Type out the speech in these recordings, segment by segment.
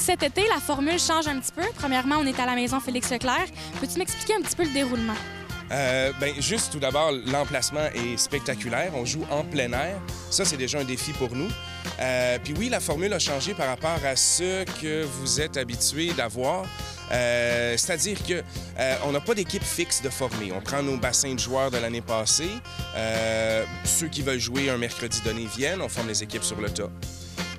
Cet été, la formule change un petit peu. Premièrement, on est à la maison Félix Leclerc. Peux-tu m'expliquer un petit peu le déroulement? Juste tout d'abord, l'emplacement est spectaculaire. On joue en plein air. Ça, c'est déjà un défi pour nous. Puis oui, la formule a changé par rapport à ce que vous êtes habitués d'avoir. C'est-à-dire que on n'a pas d'équipe fixe de formés. On prend nos bassins de joueurs de l'année passée. Ceux qui veulent jouer un mercredi donné viennent. On forme les équipes sur le tas.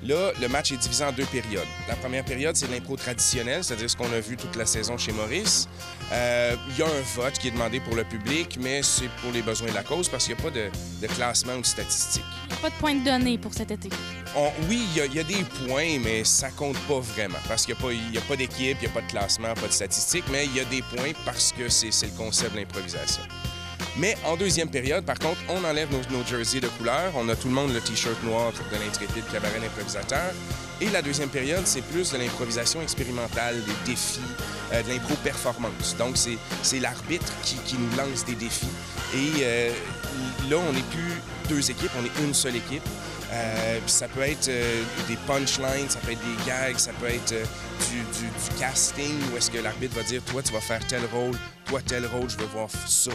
Là, le match est divisé en 2 périodes. La première période, c'est l'impro traditionnel, c'est-à-dire ce qu'on a vu toute la saison chez Maurice. Il y a un vote qui est demandé pour le public, mais c'est pour les besoins de la cause parce qu'il n'y a pas de classement ou de statistiques. Il n'y a pas de point de données pour cet été. Oui, il y a des points, mais ça compte pas vraiment parce qu'il n'y a pas d'équipe, il n'y a pas de classement, pas de statistiques, mais il y a des points parce que c'est le concept de l'improvisation. Mais en deuxième période, par contre, on enlève nos jerseys de couleur. On a tout le monde le T-shirt noir de l'Intrépide Cabaret d'improvisateur. Et la deuxième période, c'est plus de l'improvisation expérimentale, des défis, de l'impro-performance. Donc, c'est l'arbitre qui nous lance des défis. Et là, on n'est plus 2 équipes, on est une seule équipe. Ça peut être des punchlines, ça peut être des gags, ça peut être du casting où est-ce que l'arbitre va dire « Toi, tu vas faire tel rôle, toi, tel rôle, je veux voir ça ».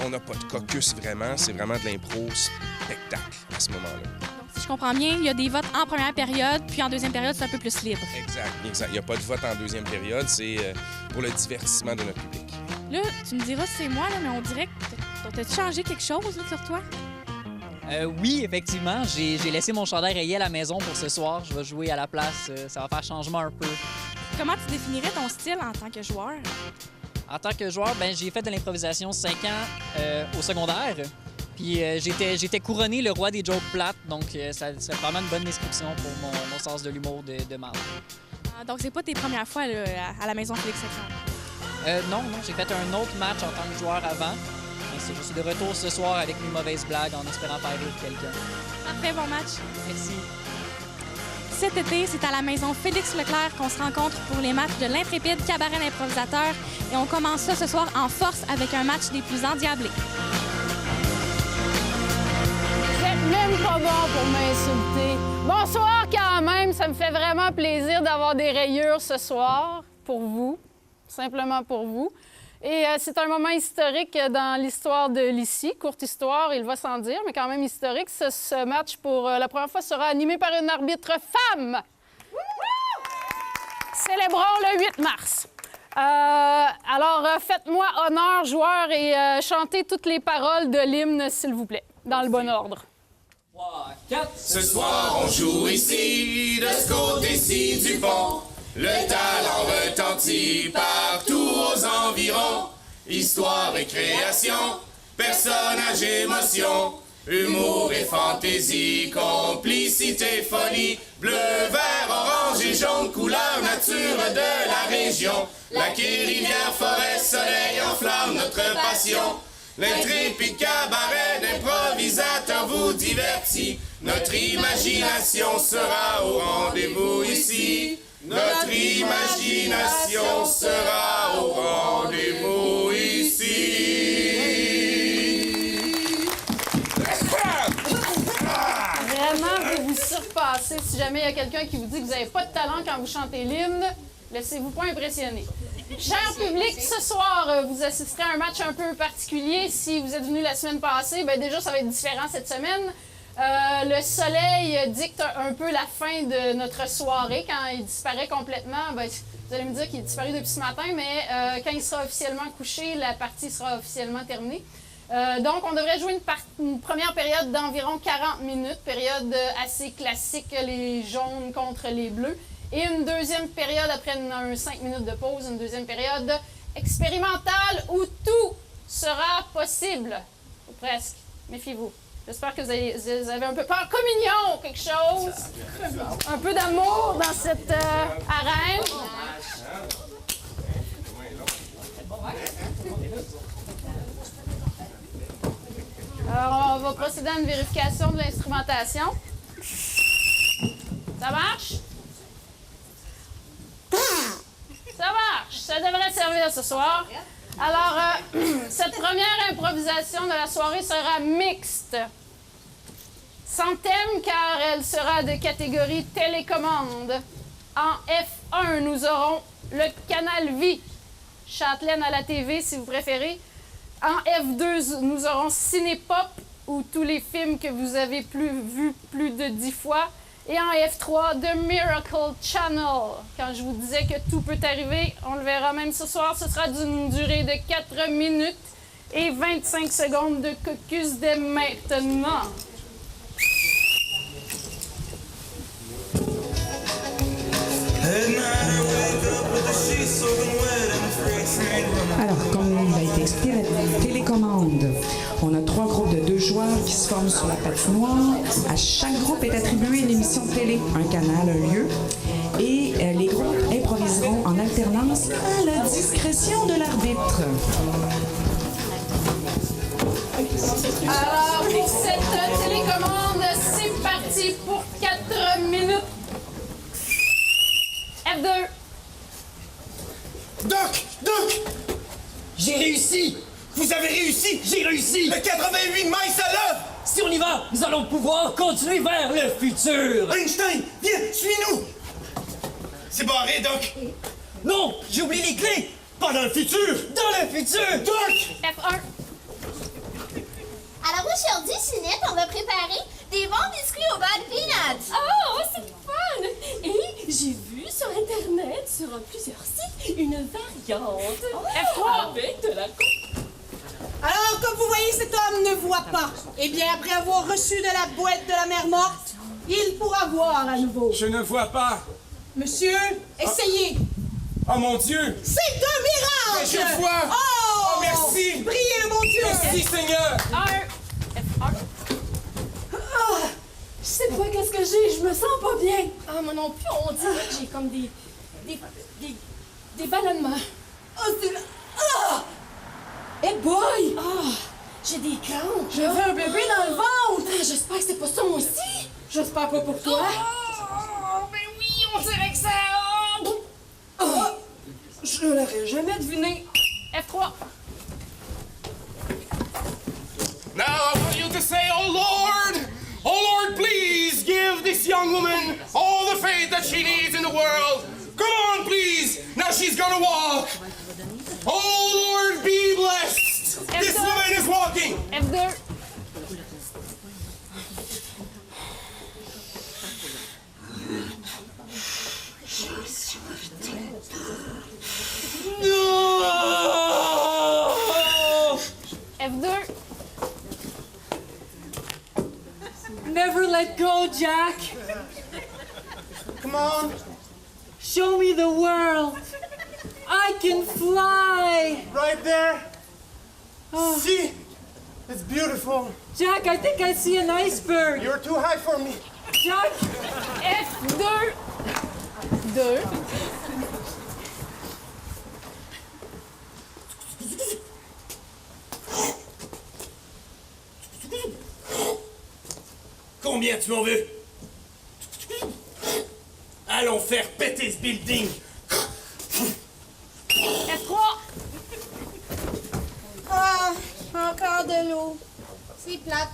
On n'a pas de caucus vraiment, c'est vraiment de l'impro spectacle à ce moment-là. Si je comprends bien, il y a des votes en première période, puis en deuxième période, c'est un peu plus libre. Exact. Il n'y a pas de vote en deuxième période, c'est pour le divertissement de notre public. Là, tu me diras si c'est moi, là, mais on dirait que t'as changé quelque chose là, sur toi? Oui, effectivement. J'ai laissé mon chandail rayé à la maison pour ce soir. Je vais jouer à la place. Ça va faire changement un peu. Comment tu définirais ton style en tant que joueur? En tant que joueur, j'ai fait de l'improvisation 5 ans au secondaire. Puis j'étais couronné le roi des jokes plates, donc c'est vraiment une bonne description pour mon sens de l'humour de marde. Donc c'est pas tes premières fois là, à la maison Félix Leclerc? Non, j'ai fait un autre match en tant que joueur avant. Je suis de retour ce soir avec mes mauvaises blagues en espérant faire rire quelqu'un. Parfait, bon match. Merci. Cet été, c'est à la maison Félix Leclerc qu'on se rencontre pour les matchs de l'Intrépide Cabaret d'improvisateur. Et on commence ça ce soir en force avec un match des plus endiablés. Vous êtes même pas bon pour m'insulter. Bonsoir quand même, ça me fait vraiment plaisir d'avoir des rayures ce soir pour vous, simplement pour vous. Et c'est un moment historique dans l'histoire de l'ICI. Courte histoire, il va sans dire, mais quand même historique. Ce match, pour la première fois, sera animé par une arbitre femme. Célébrons le 8 mars. Alors, faites-moi honneur, joueurs, et chantez toutes les paroles de l'hymne, s'il vous plaît, dans le bon ordre. 3, 4. Ce soir, on joue ici, de ce côté-ci du pont. Le talent retentit partout aux environs. Histoire et création, personnage, émotion, humour et fantaisie, complicité, folie, bleu, vert, orange et jaune, couleur nature de la région. Lac et rivière, forêt, soleil enflamme notre passion. L'intrépide cabaret d'improvisateurs vous divertit. Notre imagination sera au rendez-vous ici. Notre imagination sera au rendez-vous ici. Vraiment, vous vous surpassez. Si jamais il y a quelqu'un qui vous dit que vous n'avez pas de talent quand vous chantez l'hymne, laissez-vous pas impressionner. Cher public, ce soir, vous assisterez à un match un peu particulier. Si vous êtes venu la semaine passée, déjà, ça va être différent cette semaine. Le soleil dicte un peu la fin de notre soirée. Quand il disparaît complètement, vous allez me dire qu'il est disparu depuis ce matin, mais quand il sera officiellement couché, la partie sera officiellement terminée. Donc, on devrait jouer une première période d'environ 40 minutes, période assez classique, les jaunes contre les bleus. Et une deuxième période, après 5 minutes de pause, une deuxième période expérimentale où tout sera possible. Ou presque. Méfiez-vous. J'espère que vous avez un peu peur. Communion, quelque chose. Un peu d'amour dans cette arène. Alors, on va procéder à une vérification de l'instrumentation. Ça marche? Ça marche. Ça devrait servir ce soir. Alors, cette première improvisation de la soirée sera mixte. Sans thème, car elle sera de catégorie télécommande. En F F1, nous aurons le Canal Vie, Châtelaine à la TV, si vous préférez. En F2, nous aurons Cinépop, ou tous les films que vous avez vus plus de 10 fois. Et en F3, The Miracle Channel. Quand je vous disais que tout peut arriver, on le verra même ce soir, ce sera d'une durée de 4 minutes et 25 secondes de caucus dès maintenant. Alors, comme il a été expliqué, la télécommande. On a 3 groupes de 2 joueurs qui se forment sur la patinoire. À chaque groupe est attribuée une émission de télé, un canal, un lieu. Et les groupes improviseront en alternance à la discrétion de l'arbitre. Alors, pour cette télécommande, c'est parti pour 4 minutes. F2. Doc! J'ai réussi! Vous avez réussi! J'ai réussi! Le 88 miles à l'heure! Si on y va, nous allons pouvoir continuer vers le futur! Einstein, viens, suis-nous! C'est barré, Doc! Non! J'ai oublié les clés! Pas dans le futur! Dans le futur! Doc! F1. Alors aujourd'hui, Chinette, on va préparer des bons biscuits au beurre de peanuts. Oh, c'est fun! Et j'ai vu sur Internet, sur plusieurs sites, une variante F3. avec de la Alors, comme vous voyez, cet homme ne voit pas. Eh bien, après avoir reçu de la boîte de la mer morte, il pourra voir à nouveau. Je ne vois pas! Monsieur, essayez. Oh mon Dieu! C'est un miracle! Mais je vois! Oh! Oh, merci! Priez le bon Dieu! Merci, Seigneur! F1. Je sais pas qu'est-ce que j'ai, je me sens pas bien. Ah, moi non plus, on dirait que j'ai comme des ballonnements. Oh, c'est là. Ah! Eh boy! Ah, j'ai des crampes. J'avais un bébé dans le ventre! Ah, j'espère que c'est pas ça, moi aussi. J'espère pas pour toi. Oh, ben oui, on dirait que ça... Ah, je l'aurais jamais deviné. F3. Now I want you to say, oh Lord, please give this young woman all the faith that she needs in the world. Come on, please. Now she's gonna walk. Oh Lord, be blessed. This woman is walking. F2. F2. Never let go, Jack. Come on! Show me the world. I can fly. Right there! See? It's beautiful. Jack, I think I see an iceberg. You're too high for me. Jack. F2. 2. Combien tu m'en veux? Allons faire péter ce building! F3. Ah, encore de l'eau. C'est plate.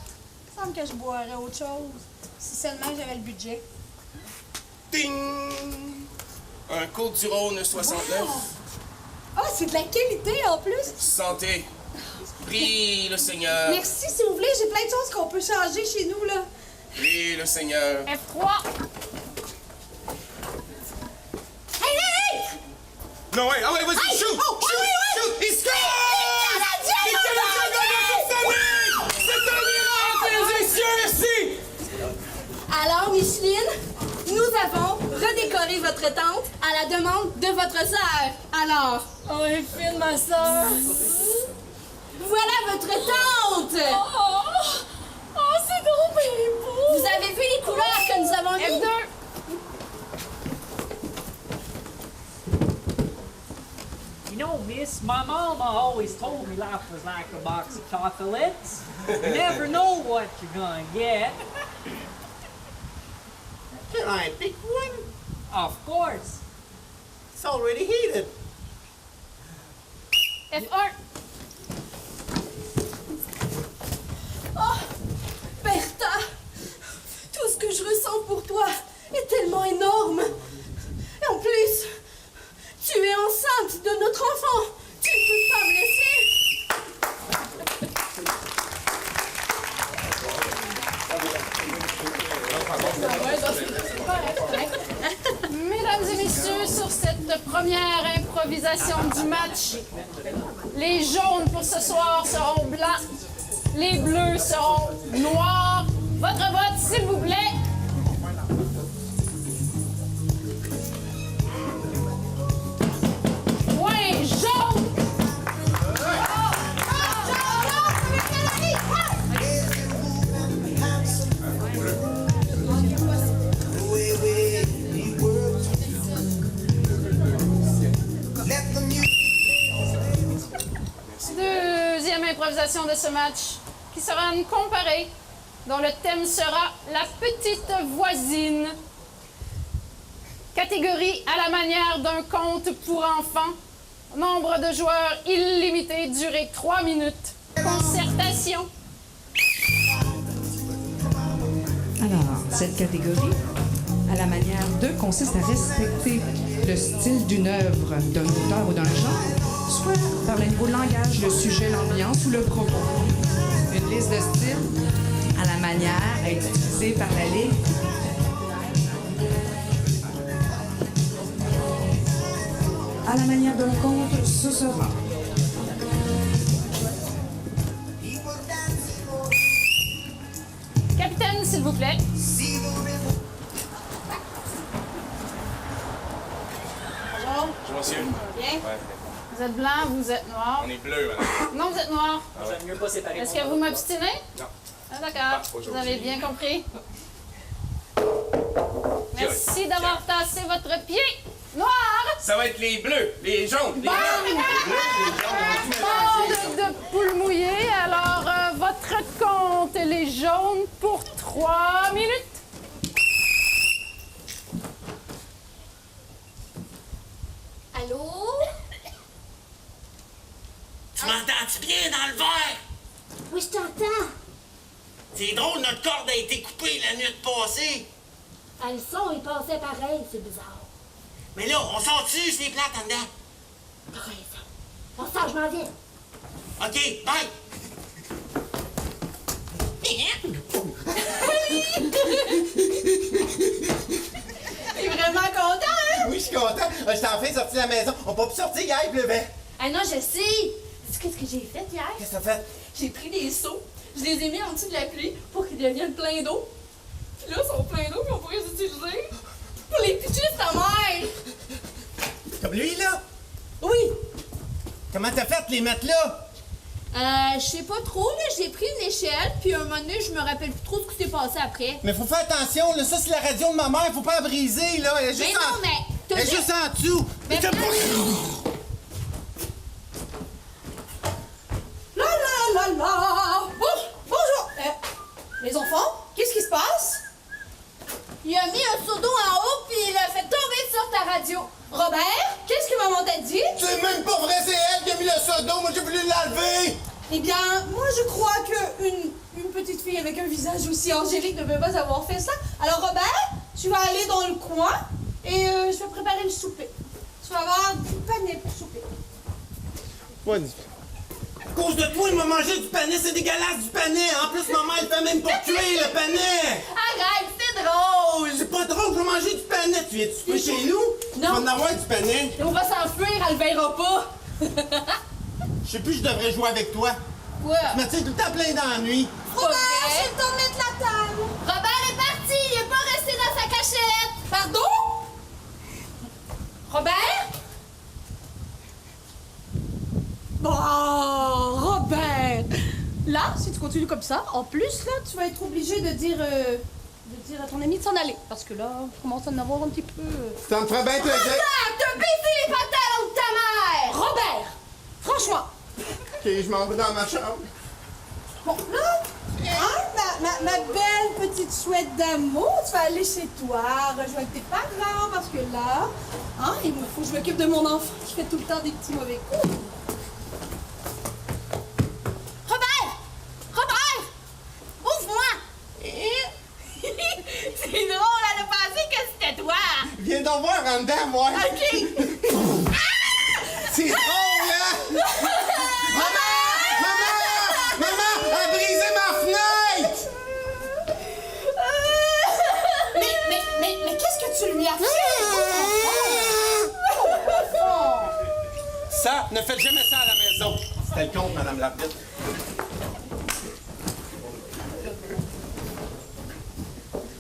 Il semble que je boirais autre chose. Si seulement j'avais le budget. Ding! Un Côte-du-Rhône 69. Ah, c'est de la qualité en plus. Santé. Prie le Seigneur. Merci, s'il vous plaît. J'ai plein de choses qu'on peut changer chez nous, là. Prie le Seigneur. F3. Hey, hey, hey! Non, ouais, ah ouais, vas-y, Hey! shoot! Oh, Shoot! ouais, ouais! Shoot! Il score! Les Canadiens l'ont gagné! C'est un miracle, mesdames et messieurs, merci! Alors, Micheline, nous avons redécoré votre tente à la demande de votre sœur. Alors, Oh, elle est fine, ma soeur. voilà votre tente! Oh, c'est donc bien beau. Vous avez vu les couleurs que nous avons mises? F2. You know, miss, my mama always told me life was like a box of chocolates. You never know what you're gonna get. Can I pick one? Of course. It's already heated. F1. Oh, Bertha, tout ce que je ressens pour toi est tellement énorme. Et en plus, l'empreinte de notre enfant. Tu ne peux pas me laisser. Mesdames et messieurs, sur cette première improvisation du match, les jaunes pour ce soir seront blancs, les bleus seront noirs. Votre vote, s'il vous plaît. Point jaune. Deuxième improvisation de ce match, qui sera une comparée, dont le thème sera la petite voisine. Catégorie à la manière d'un conte pour enfants. Nombre de joueurs illimité, durée 3 minutes. Concertation. Alors, cette catégorie, à la manière de, consiste à respecter le style d'une œuvre, d'un auteur ou d'un genre, soit par le niveau de langage, le sujet, l'ambiance ou le propos. Une liste de styles à la manière à être utilisée par la Ligue. À la manière d'un conte, ce sera. Capitaine, s'il vous plaît. Bonjour. Bonjour, monsieur. Bien. Ouais. Vous êtes blanc, vous êtes noir. On est bleu, madame. Non, vous êtes noir. J'aime mieux pas séparer. Est-ce que vous m'obstinez? Non. Ah, d'accord. Pas aujourd'hui. Vous avez bien compris. Merci d'avoir tassé votre pied noir. Ça va être les bleus, les jaunes, les blancs, les bleus, les jaunes. Bande de poules mouillées. Alors, votre compte, les jaunes, pour 3 minutes. Allô? Tu m'entends-tu bien dans le verre? Oui, je t'entends. C'est drôle, notre corde a été coupée la nuit passée. Ah, le son, il passait pareil, c'est bizarre. Mais là, on sort dessus, c'est plate en dedans. T'as raison. On sort, je m'en viens. OK, bye. T'es vraiment content, hein? Oui, je suis content. J'étais enfin sorti de la maison. On peut pas plus sortir hier, il pleuvait. Ah non, je sais. Tu sais ce que j'ai fait hier? Qu'est-ce que t'as fait? J'ai pris des seaux, je les ai mis en dessous de la pluie pour qu'ils deviennent pleins d'eau. Puis là, ils sont pleins d'eau, puis on pourrait les utiliser pour les pitcher sur ta mère. Comme lui, là? Oui. Comment t'as fait de les mettre là? Je sais pas trop, là. J'ai pris une échelle, puis un moment donné, je me rappelle plus trop ce qui s'est passé après. Mais faut faire attention, là. Ça, c'est la radio de ma mère. Faut pas la briser, là. Elle est juste Mais non, mais... Elle est juste en dessous. Mais t'as non. pas... La la la la! Bonjour! Les enfants, qu'est-ce qui se passe? Il a mis un seau d'eau en haut, puis il a fait tomber sur ta radio. Robert, qu'est-ce que maman t'a dit? C'est même pas vrai, c'est elle qui a mis le sodo. Moi, j'ai voulu l'enlever. Eh bien, moi je crois qu'une petite fille avec un visage aussi angélique ne peut pas avoir fait ça. Alors Robert, tu vas aller dans le coin et je vais préparer le souper. Tu vas avoir du panais pour souper. Ouais, à cause de toi, il m'a mangé du panais. C'est dégueulasse, du panais. En plus, maman, elle fait même pas tuer le panais. Arrête, c'est drôle! C'est pas drôle, je vais manger du panais. Tu viens-tu souper chez nous? Non. Tu vas en avoir du panais. On va s'enfuir, elle le verra pas. Je sais plus, je devrais jouer avec toi. Quoi? Tu m'attires tout le temps plein d'ennuis. Robert, c'est le temps de mettre la table. Robert est parti, il est pas resté dans sa cachette. Pardon? Robert? Bon, Robert! Là, si tu continues comme ça, en plus, là, tu vas être obligé de dire à ton ami de s'en aller. Parce que là, je commence à en avoir un petit peu... Ça me ferait bien te dire. T'as baissé les pantalons de ta mère! Robert! Franchement! Ok, je m'en vais dans ma chambre. Bon, là, hein, ma belle petite chouette d'amour, tu vas aller chez toi, rejoindre tes parents, parce que là, hein, il me faut que je m'occupe de mon enfant qui fait tout le temps des petits mauvais coups. Robert! Robert! Ouvre-moi! C'est drôle, elle a pensé que c'était toi! Viens donc voir en dedans, moi. OK! Ça, ne faites jamais ça à la maison. C'était le compte, Madame l'arbitre.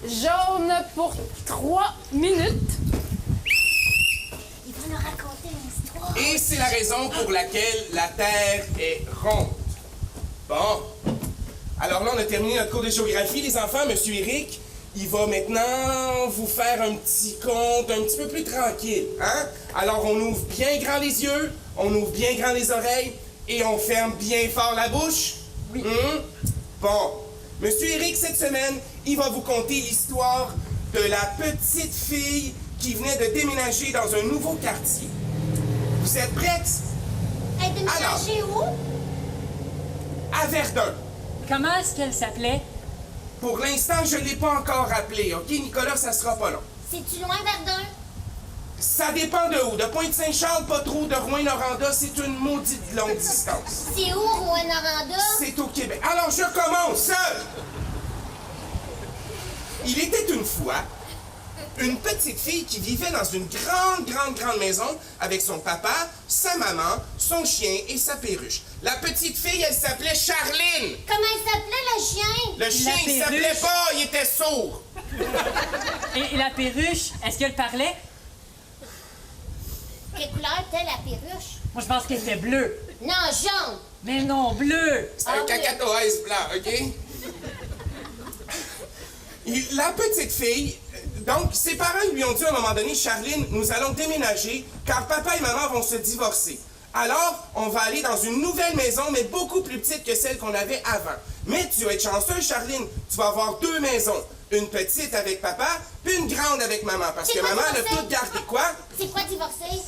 Jaune pour 3 minutes. Il va nous raconter une histoire. Et c'est la raison pour laquelle la Terre est ronde. Bon. Alors là, on a terminé notre cours de géographie, les enfants. Monsieur Eric, il va maintenant vous faire un petit conte un petit peu plus tranquille. Hein? Alors, on ouvre bien grand les yeux, on ouvre bien grand les oreilles et on ferme bien fort la bouche. Oui. Bon. Monsieur Eric, cette semaine, il va vous conter l'histoire de la petite fille qui venait de déménager dans un nouveau quartier. Vous êtes prêtes? Elle déménageait où? À Verdun. Comment est-ce qu'elle s'appelait? Pour l'instant, je ne l'ai pas encore rappelé, OK, Nicolas, ça sera pas long. C'est-tu loin, Verdun? Ça dépend de où. De Pointe-Saint-Charles, pas trop. De Rouyn-Noranda, c'est une maudite longue distance. C'est où, Rouyn-Noranda? C'est au Québec. Alors, je commence. Il était une fois une petite fille qui vivait dans une grande maison avec son papa, sa maman, son chien et sa perruche. La petite fille, elle s'appelait Charline. Comment il s'appelait, le chien? Le chien, il s'appelait pas, il était sourd. Et la perruche, est-ce qu'elle parlait? Quelle couleur était la perruche? Moi, je pense qu'elle était bleue. Non, jaune. Mais non, bleue. C'est un cacatoès blanc, OK? La petite fille, donc, ses parents lui ont dit à un moment donné, Charline, nous allons déménager car papa et maman vont se divorcer. Alors, on va aller dans une nouvelle maison, mais beaucoup plus petite que celle qu'on avait avant. Mais tu vas être chanceuse, Charline. Tu vas avoir 2 maisons. Une petite avec papa, puis une grande avec maman. Parce que maman, elle a tout gardé. Quoi? C'est quoi divorcer?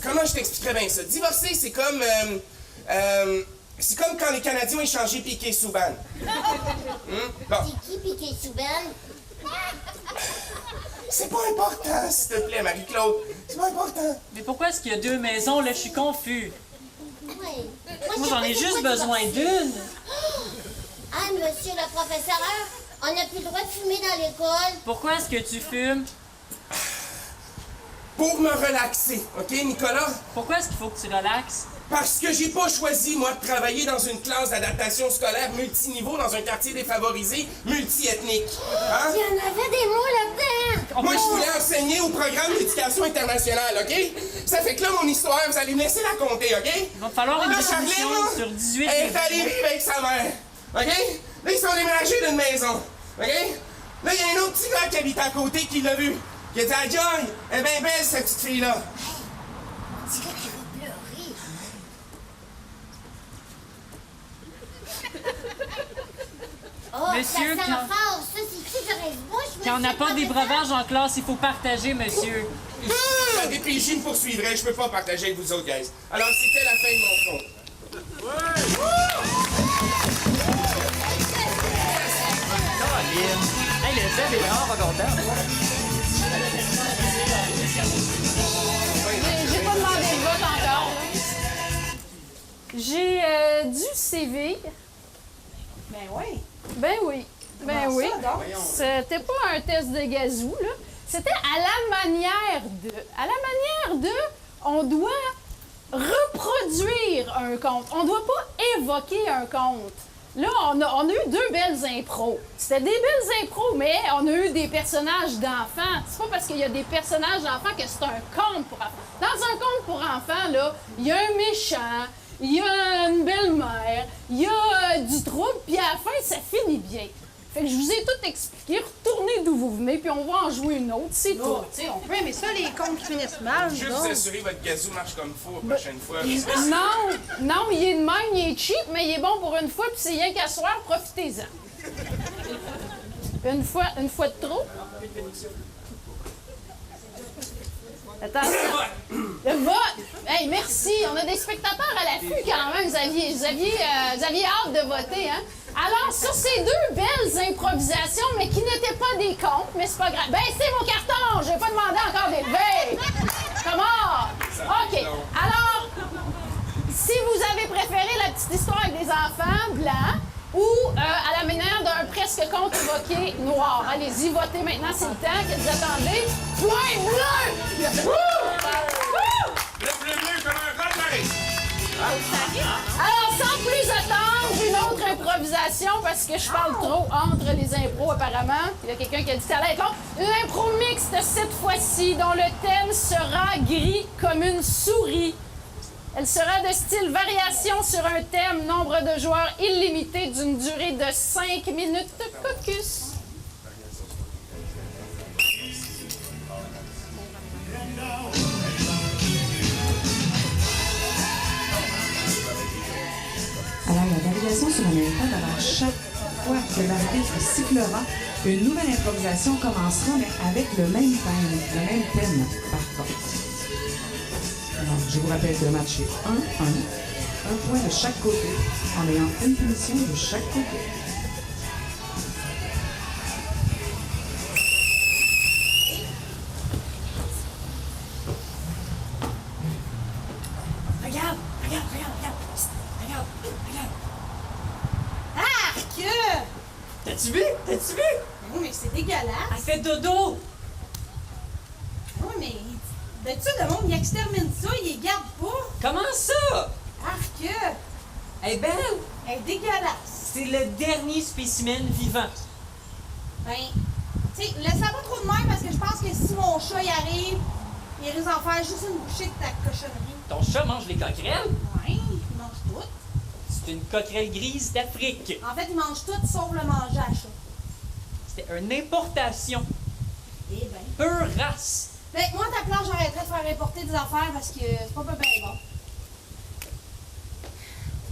Comment je t'expliquerais bien ça? Divorcer, c'est comme... c'est comme quand les Canadiens ont échangé Piquet-Souban. Bon. C'est qui Piquet-Souban? C'est pas important, s'il te plaît, Marie-Claude. C'est pas important. Mais pourquoi est-ce qu'il y a 2 maisons? Là, je suis confus. Oui. Moi, j'en ai juste besoin d'une. Ah, monsieur le professeur, on n'a plus le droit de fumer dans l'école. Pourquoi est-ce que tu fumes? Pour me relaxer, OK, Nicolas? Pourquoi est-ce qu'il faut que tu relaxes? Parce que j'ai pas choisi, moi, de travailler dans une classe d'adaptation scolaire multiniveau dans un quartier défavorisé, multiethnique. Hein? Il y en avait des mots là-dedans. Moi, je voulais enseigner au programme d'éducation internationale, OK? Ça fait que là, mon histoire, vous allez me laisser la compter, OK? Il va falloir une définition sur 18. Elle est allée vivre avec sa mère, OK? Là, ils sont déménagés d'une maison, OK? Là, il y a un autre petit gars qui habite à côté qui l'a vu. Il a dit à Joy, elle est bien belle, cette petite fille-là. On dirait qu'il va pleurer. Oh, Monsieur, ça sent fort, ça, c'est-tu du reste-bouche? Quand on n'a pas des breuvages en classe, il faut partager, monsieur. La DPJ me poursuivrait, je peux pas partager avec vous autres, guys. Alors, c'était la fin de mon compte. Hey, le Zeb est vraiment pas content. J'ai pas demandé le vote encore. J'ai du CV. Ben oui. Ben oui. Ben Comment oui. ça, donc? C'était pas un test de gazou, là. C'était à la manière de. À la manière de. On doit reproduire un conte. On doit pas évoquer un conte. Là, on a eu 2 belles impros. C'était des belles impros, mais on a eu des personnages d'enfants. C'est pas parce qu'il y a des personnages d'enfants que c'est un conte pour enfants. Dans un conte pour enfants, là, il y a un méchant, il y a une belle-mère, il y a du trouble, puis à la fin, ça finit bien. Fait que je vous ai tout expliqué. Retournez d'où vous venez, puis on va en jouer une autre, c'est tout. Tu sais, on peut aimer ça, les contes qui finissent mal. Je veux donc. vous assurer que votre gazou marche comme il faut la prochaine fois. Non, il est de même, il est cheap, mais il est bon pour une fois, puis c'est rien qu'à soir, profitez-en. Une fois de trop. Attention. Le vote! Hey, merci! On a des spectateurs à l'affût quand même. Vous aviez hâte de voter, hein? Alors, sur ces 2 belles improvisations, mais qui n'étaient pas des contes, mais c'est pas grave. Ben, c'est mon carton! Je vais pas demander encore d'élever! Comment? OK. Alors, si vous avez préféré la petite histoire avec des enfants blancs ou à la manière d'un presque conte évoqué noir, allez-y, votez maintenant, c'est le temps que vous attendez. Point bleu! Wouh! Wouh! attention parce que je parle trop entre les impros apparemment. Il y a quelqu'un qui a dit que ça allait être long. L'impro mixte cette fois-ci, dont le thème sera gris comme une souris. Elle sera de style variation sur un thème, nombre de joueurs illimité d'une durée de 5 minutes. Caucus. Alors, la variation sur le même thème, alors chaque fois que l'arbitre sifflera, une nouvelle improvisation commencera, mais avec le même thème, par contre. Alors, je vous rappelle que le match est 1-1, un point de chaque côté, en ayant une punition de chaque côté. Regarde! Arc! T'as-tu vu? Oui, mais c'est dégueulasse. Elle fait dodo! Oui, mais d'habitude, le monde, il extermine ça, il les garde pas. Comment ça? Arc! Elle est belle! Elle est dégueulasse. C'est le dernier spécimen vivant. Ben, tu sais, laisse-la pas trop de même parce que je pense que si mon chat y arrive, il risque d'en faire juste une bouchée de ta cochonnerie. Ton chat mange les coquerelles? Ouais, il mange tout. C'est une coquerelle grise d'Afrique. En fait, il mange tout sauf le manger à chat. C'était une importation. Eh ben. Pure race. Ben, moi, à ta place, j'arrêterais de faire importer des affaires parce que c'est pas bien bon.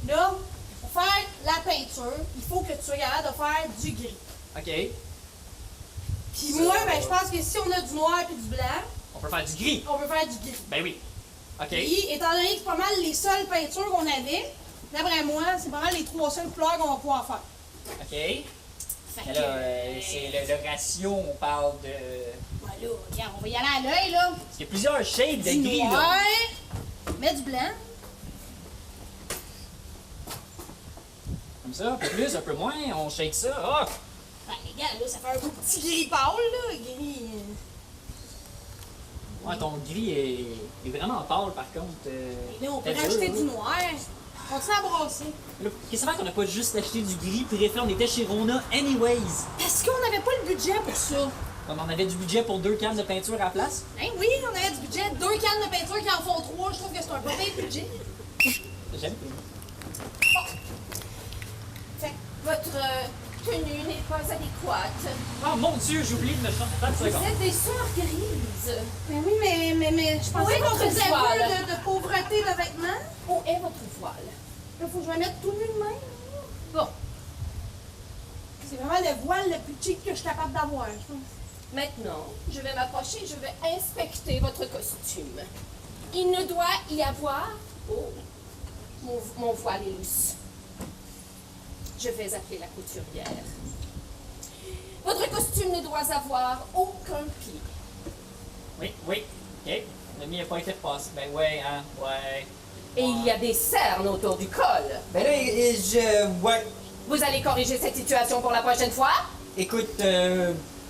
Là, pour faire la peinture, il faut que tu sois capable de faire du gris. OK. Puis moi, ben, je pense que si on a du noir et du blanc, On peut faire du gris. on peut faire du gris. Ben oui. OK. Puis, étant donné que c'est pas mal les seules peintures qu'on avait, d'après moi, c'est pas mal les 3 seules couleurs qu'on va pouvoir faire. OK. Fait Mais que, là, c'est le ratio, on parle de... Voilà, regarde, on va y aller à l'œil, là. Parce qu'il y a plusieurs shades de Du gris, noir, là. mets du blanc. Comme ça, un peu plus, un peu moins, on shake ça. Ah! Ben, regarde, là, ça fait un beau petit gris pâle, là. Gris. Ouais, ton gris est vraiment pâle, par contre. Et là, on peut t'as rajouter dur, du là. noir. Continue à brasser. Là, qu'est-ce que ça fait qu'on n'a pas juste acheté du gris préfet? On était chez Rona anyways. Parce qu'on n'avait pas le budget pour ça. Comme on avait du budget pour 2 cannes de peinture à la place. Ben oui, on avait du budget. 2 cannes de peinture qui en font 3. Je trouve que c'est un peu bien budget. J'aime. Fait que votre tenue n'est pas adéquate. Oh mon Dieu, j'ai oublié de me changer. Attends une Vous seconde. êtes des sœurs grises. Ben oui, mais je pensais Oui, qu'on votre faisait un voile. peu de pauvreté de vêtements. Où est votre voile? Là, faut que je me mette tout nu de même. Bon, C'est vraiment le voile le plus cheap que je suis capable d'avoir, je pense. maintenant, je vais m'approcher et je vais inspecter votre costume. Il ne doit y avoir... Oh, mon voile est lousse. Je vais appeler la couturière. Votre costume ne doit avoir aucun pli. Oui, oui. OK. Le mien n'a pas été repassé. Ben ouais, hein, ouais. Et il y a des cernes autour du col. Ben là, ouais. Vous allez corriger cette situation pour la prochaine fois? Écoute,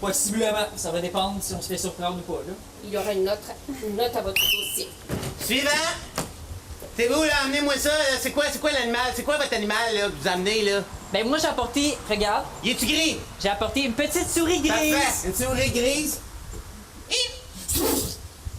possiblement. Ça va dépendre si on se fait surprendre ou pas, là. Il y aura une note à votre dossier. Suivant! C'est vous, là, amenez-moi ça. Là. C'est quoi l'animal? C'est quoi votre animal, là, que vous amenez, là? Ben moi j'ai apporté, regarde, Il est-tu gris? j'ai apporté une petite souris grise. Parfait. Une souris grise?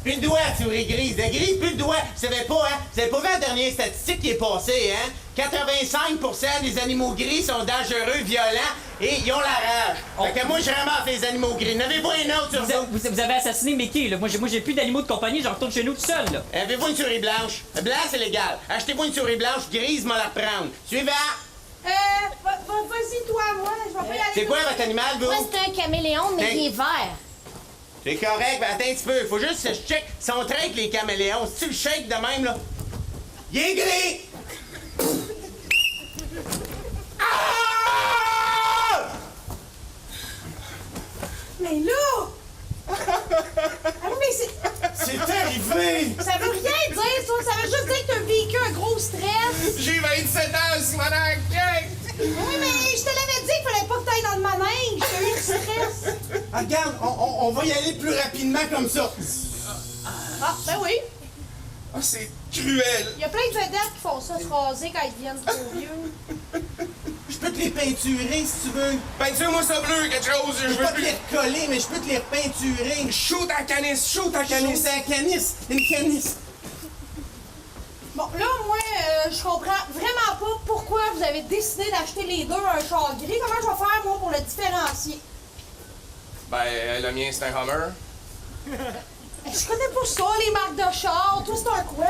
Plus de doigt, souris grise. La grise, plus de doigt. Vous savez pas, hein? Vous avez pas vu la dernière statistique qui est passée, hein? 85% des animaux gris sont dangereux, violents et ils ont la rage. Fait que moi, je ramasse les animaux gris. N'avez-vous un autre sur vous? Vous avez assassiné Mickey, là. Moi j'ai plus d'animaux de compagnie, j'en retourne chez nous tout seul, là. Avez-vous une souris blanche? Blanc, c'est légal. Achetez-vous une souris blanche, grise, m'en la reprendre. Suivant! Vas-y, toi, moi, je vais pas y aller. C'est quoi votre animal, vous? Moi, c'est un caméléon, mais il est vert. C'est correct, mais attends un petit peu. Faut juste que je check son trait avec les caméléons. Si tu le shake de même, là. Il est gris! Ah! Mais là! Ah oui, mais c'est... C'est arrivé! Ça veut rien dire, ça. Ça veut juste dire que t'as vécu un gros stress. J'ai 27 ans, Simonac! Oui, mais je te l'avais dit qu'il fallait pas que t'ailles dans le manège. T'as eu du stress. Ah, regarde, on va y aller plus rapidement comme ça. Ah, ben oui. Ah, c'est cruel! Il y a plein de vedettes qui font ça, se raser quand ils deviennent trop vieux. Je peux peux te les peinturer si tu veux. Peinture-moi ça bleu, quelque chose. Je peux pas te les recoller, mais je peux te les repeinturer. Shoot à canis, shoot à canis. Shoot à canis, une canis. Bon, là, moi, je comprends vraiment pas pourquoi vous avez décidé d'acheter les deux un char gris. Comment je vais faire, moi, pour le différencier? Ben, le mien, c'est un Hummer. Je connais pas ça, les marques de char. Toi, c'est un quoi?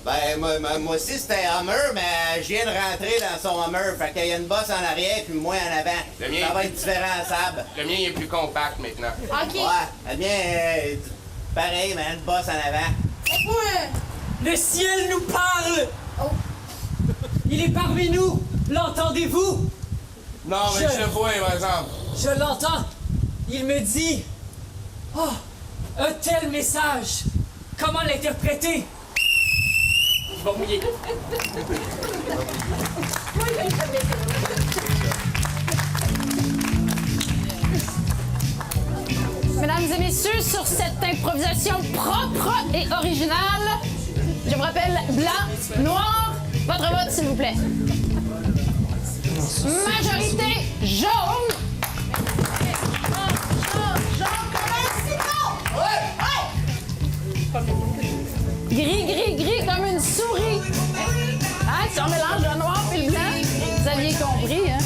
Ben, moi aussi, c'était un Hummer, mais je viens de rentrer dans son Hummer. Fait qu'il y a une bosse en arrière puis moi en avant. Le mien, ça va être différenciable. Le mien, il est plus compact maintenant. OK. Ouais, le mien, pareil, mais une bosse en avant. Ouais. Le ciel nous parle! Oh. Il est parmi nous! L'entendez-vous? Non, mais je le vois, par exemple. Je l'entends! Il me dit... Oh! Un tel message! Comment l'interpréter? Je vais mouiller. Mesdames et messieurs, sur cette improvisation propre et originale, je vous rappelle blanc, noir, votre vote s'il vous plaît. Majorité jaune. Gris comme une souris. Hein, si on mélange le noir et le blanc, vous aviez compris, hein?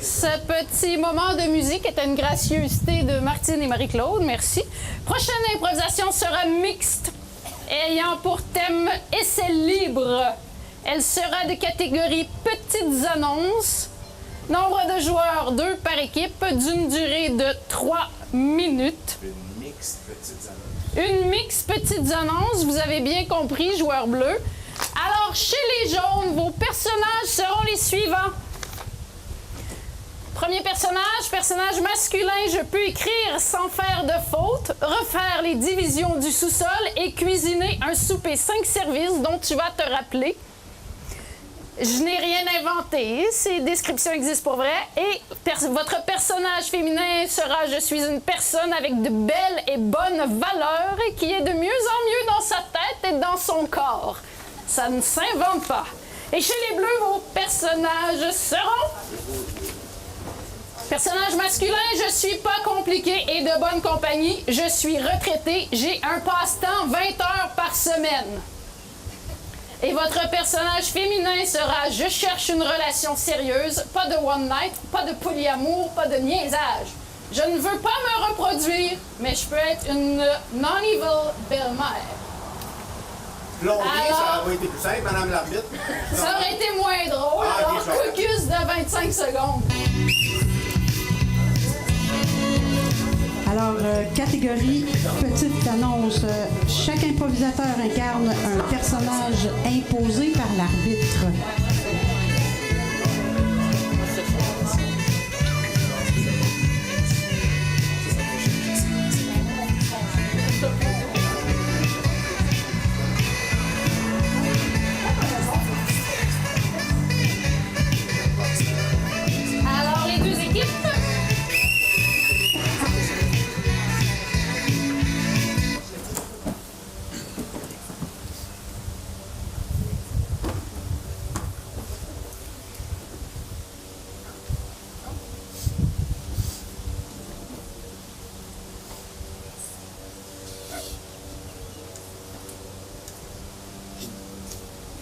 Ce petit moment de musique est une gracieuseté de Martine et Marie-Claude. Merci. Prochaine improvisation sera mixte, ayant pour thème essai libre. Elle sera de catégorie petites annonces. Nombre de joueurs, 2 par équipe, d'une durée de 3 minutes. Une mixte petites annonces. Une mixte petites annonces, vous avez bien compris, joueur bleu. Alors, chez les jaunes, vos personnages seront les suivants. Premier personnage masculin, je peux écrire sans faire de faute, refaire les divisions du sous-sol et cuisiner un souper 5 services dont tu vas te rappeler. Je n'ai rien inventé, ces descriptions existent pour vrai. Et votre personnage féminin sera « Je suis une personne avec de belles et bonnes valeurs et qui est de mieux en mieux dans sa tête et dans son corps. » Ça ne s'invente pas. Et chez les bleus, vos personnages seront... Personnage masculin, je suis pas compliqué et de bonne compagnie. Je suis retraité, j'ai un passe-temps 20 heures par semaine. Et votre personnage féminin sera « Je cherche une relation sérieuse, pas de one night, pas de polyamour, pas de niaisage. Je ne veux pas me reproduire, mais je peux être une non-evil belle-mère. » Plombier, Alors, ça aurait été plus simple, madame l'arbitre. Ça aurait été moins drôle, Ah, alors caucus de 25 secondes. Alors, catégorie petite annonce. Chaque improvisateur incarne un personnage imposé par l'arbitre. Alors, les deux équipes.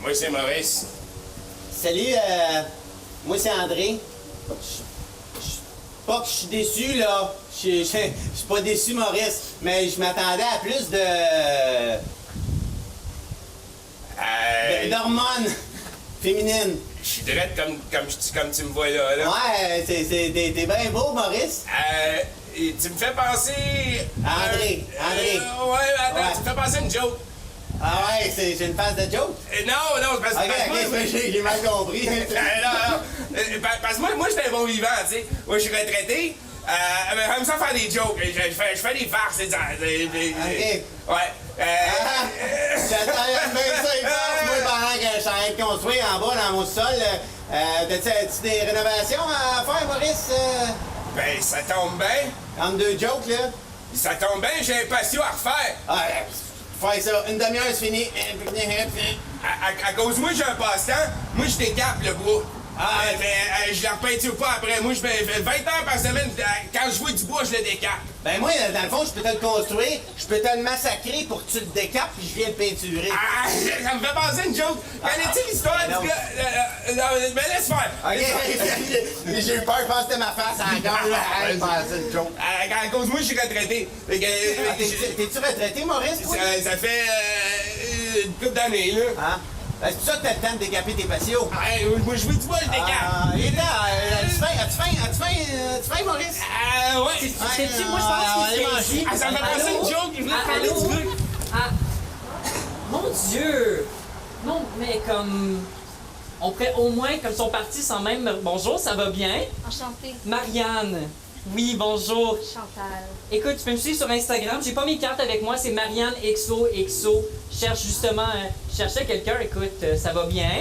Moi, c'est Maurice. Salut, moi c'est André. Pas que je suis déçu, là. Je suis pas déçu, Maurice, mais je m'attendais à plus d'hormones féminines. Je suis direct comme tu me vois là. Ouais, t'es bien beau, Maurice. Et tu me fais penser... André. Ouais, attends, Ouais. tu me fais penser à une joke. Ah ouais, j'ai une phase de joke? Non, c'est parce que... Ok, j'ai mal compris. Non. Parce que moi, j'étais un bon vivant, tu sais. Moi, je suis retraité. J'aime ça faire des jokes. Je fais des farces. OK. Ouais. J'attends bien ça, les farces. Moi, pendant que je suis en train de construire en bas dans mon sol, t'as-tu des rénovations à faire, Maurice? Ben, ça tombe bien. Entre deux jokes, là. Ça tombe bien, j'ai un patio à refaire. Faire ça. Une demi-heure, c'est fini. À cause de moi, j'ai un passe-temps. Moi, je décape le bois. Je la repeinture pas après. Moi, je fais 20 heures par semaine. Quand je vois du bois, je le décape. Ben moi, dans le fond, je peux te le construire, je peux te le massacrer pour que tu le décapes puis je viens le peinturer. Ça me fait penser une joke. Connais-tu l'histoire du gars? Non, mais laisse faire. J'ai eu peur, je pense que c'était ma face encore. Je pensais une joke. À cause de moi, je suis retraité. T'es-tu retraité, Maurice? Ça fait une couple d'années, là. C'est pour ça que t'as le temps de décaper tes patios. Moi, je veux du bois, le décape. As-tu faim, Maurice? Ouais. Sais-tu, moi, je pense qu'il fait ici. Ça me fait penser une joke, il voulait parler du truc. Mon Dieu! Non, mais comme... On pourrait au moins, comme sont partis sans même... Bonjour, ça va bien? Enchantée. Marianne. Oui, bonjour. Chantal. Écoute, tu peux me suivre sur Instagram. J'ai pas mes cartes avec moi, c'est Marianne XO. Je cherche justement... je cherchais quelqu'un, écoute, ça va bien?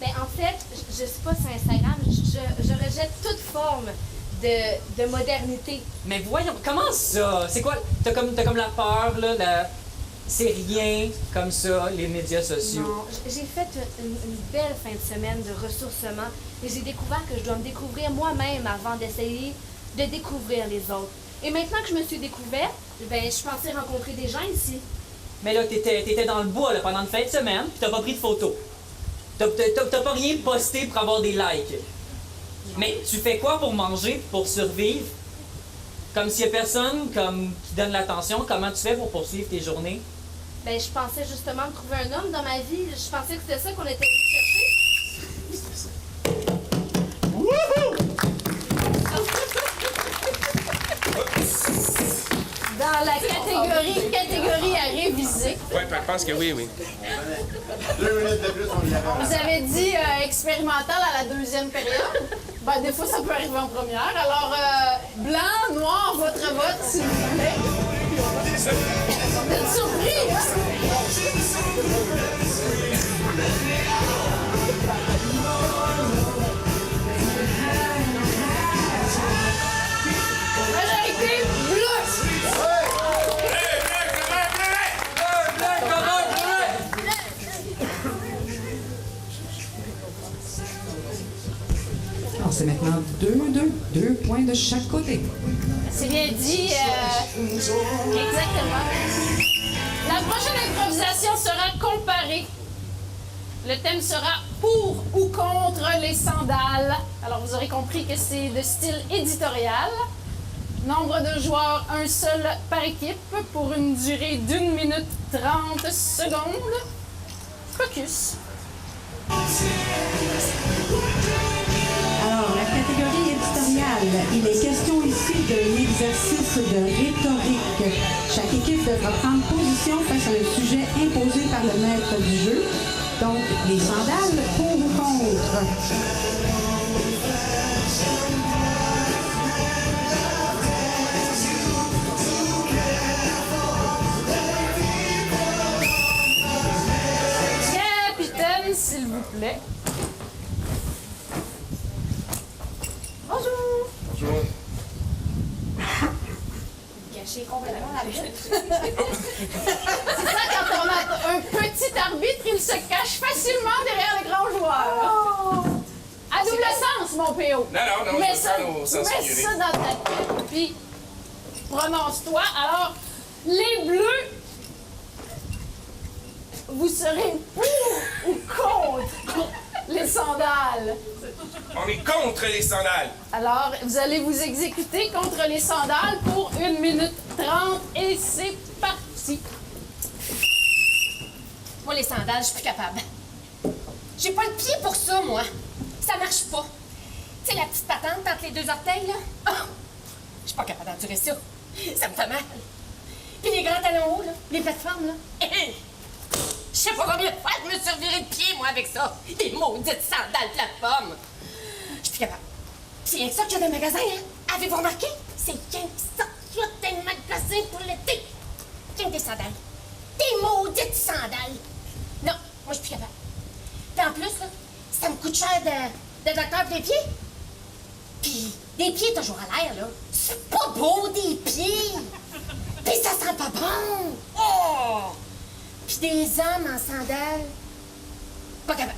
Ben, en fait, je suis pas sur Instagram. Je rejette toute forme de modernité. Mais voyons, comment ça? C'est quoi? T'as comme la peur, là, c'est rien comme ça, les médias sociaux. Non, j'ai fait une belle fin de semaine de ressourcement et j'ai découvert que je dois me découvrir moi-même avant d'essayer de découvrir les autres. Et maintenant que je me suis découverte, ben, je pensais rencontrer des gens ici. Mais là, t'étais dans le bois là, pendant une fin de semaine, puis t'as pas pris de photos. T'as pas rien posté pour avoir des likes. Mais tu fais quoi pour manger, pour survivre? Comme s'il y a personne qui donne l'attention, comment tu fais pour poursuivre tes journées? Ben, je pensais justement trouver un homme dans ma vie. Je pensais que c'était ça qu'on était venu chercher. Dans la catégorie à réviser. Ouais, je pense que oui. 2 minutes de plus, on y arrive. Vous avez dit expérimental à la deuxième période. Ben, des fois, ça peut arriver en première. Alors, blanc, noir, votre vote, s'il vous plaît. Vous êtes surpris, hein? Majorité bleue! Alors, c'est maintenant 2 points de chaque côté. C'est bien dit. Exactement. La prochaine improvisation sera comparée. Le thème sera pour ou contre les sandales. Alors, vous aurez compris que c'est de style éditorial. Nombre de joueurs, un seul par équipe, pour une durée d'1 minute 30 secondes. Focus. Alors, la catégorie éditoriale, il est question ici d'un exercice de rhétorique. Chaque équipe devra prendre position face à un sujet imposé par le maître du jeu. Donc, les sandales, pour ou contre? Capitaine, s'il vous plaît. Bonjour. Bonjour. Gâché complètement la bête. C'est ça, quand on a un petit arbitre, il se cache facilement derrière les grands joueurs. À double sens, mon PO. Non, Mets je ça, prends au sens mets figuré. ça dans ta tête, puis prononce-toi. Alors, les bleus, vous serez pour ou contre les sandales? On est contre les sandales. Alors, vous allez vous exécuter contre les sandales pour 1 minute 30 et c'est parti. Moi, les sandales, je suis plus capable. J'ai pas le pied pour ça, moi. Ça marche pas. Tu sais, la petite patente entre les 2 orteils, là? Oh! Je suis pas capable d'endurer ça. Ça me fait mal. Puis les grands talons hauts, là, les plateformes, là. Je sais pas combien de fois je me suis reviré de pied, moi, avec ça. Les maudites sandales plateformes. Je suis plus capable. C'est rien que ça qu'il y a dans le magasin, hein? Avez-vous remarqué? C'est King qui sort des magasins pour l'été. King des sandales. Des maudites sandales. Non, moi, je suis plus capable. Puis en plus, là, ça me coûte cher de docteur pour les pieds. Puis des pieds toujours à l'air, là. C'est pas beau, des pieds. Puis ça sent pas bon. Oh! Puis des hommes en sandales. Pas capable.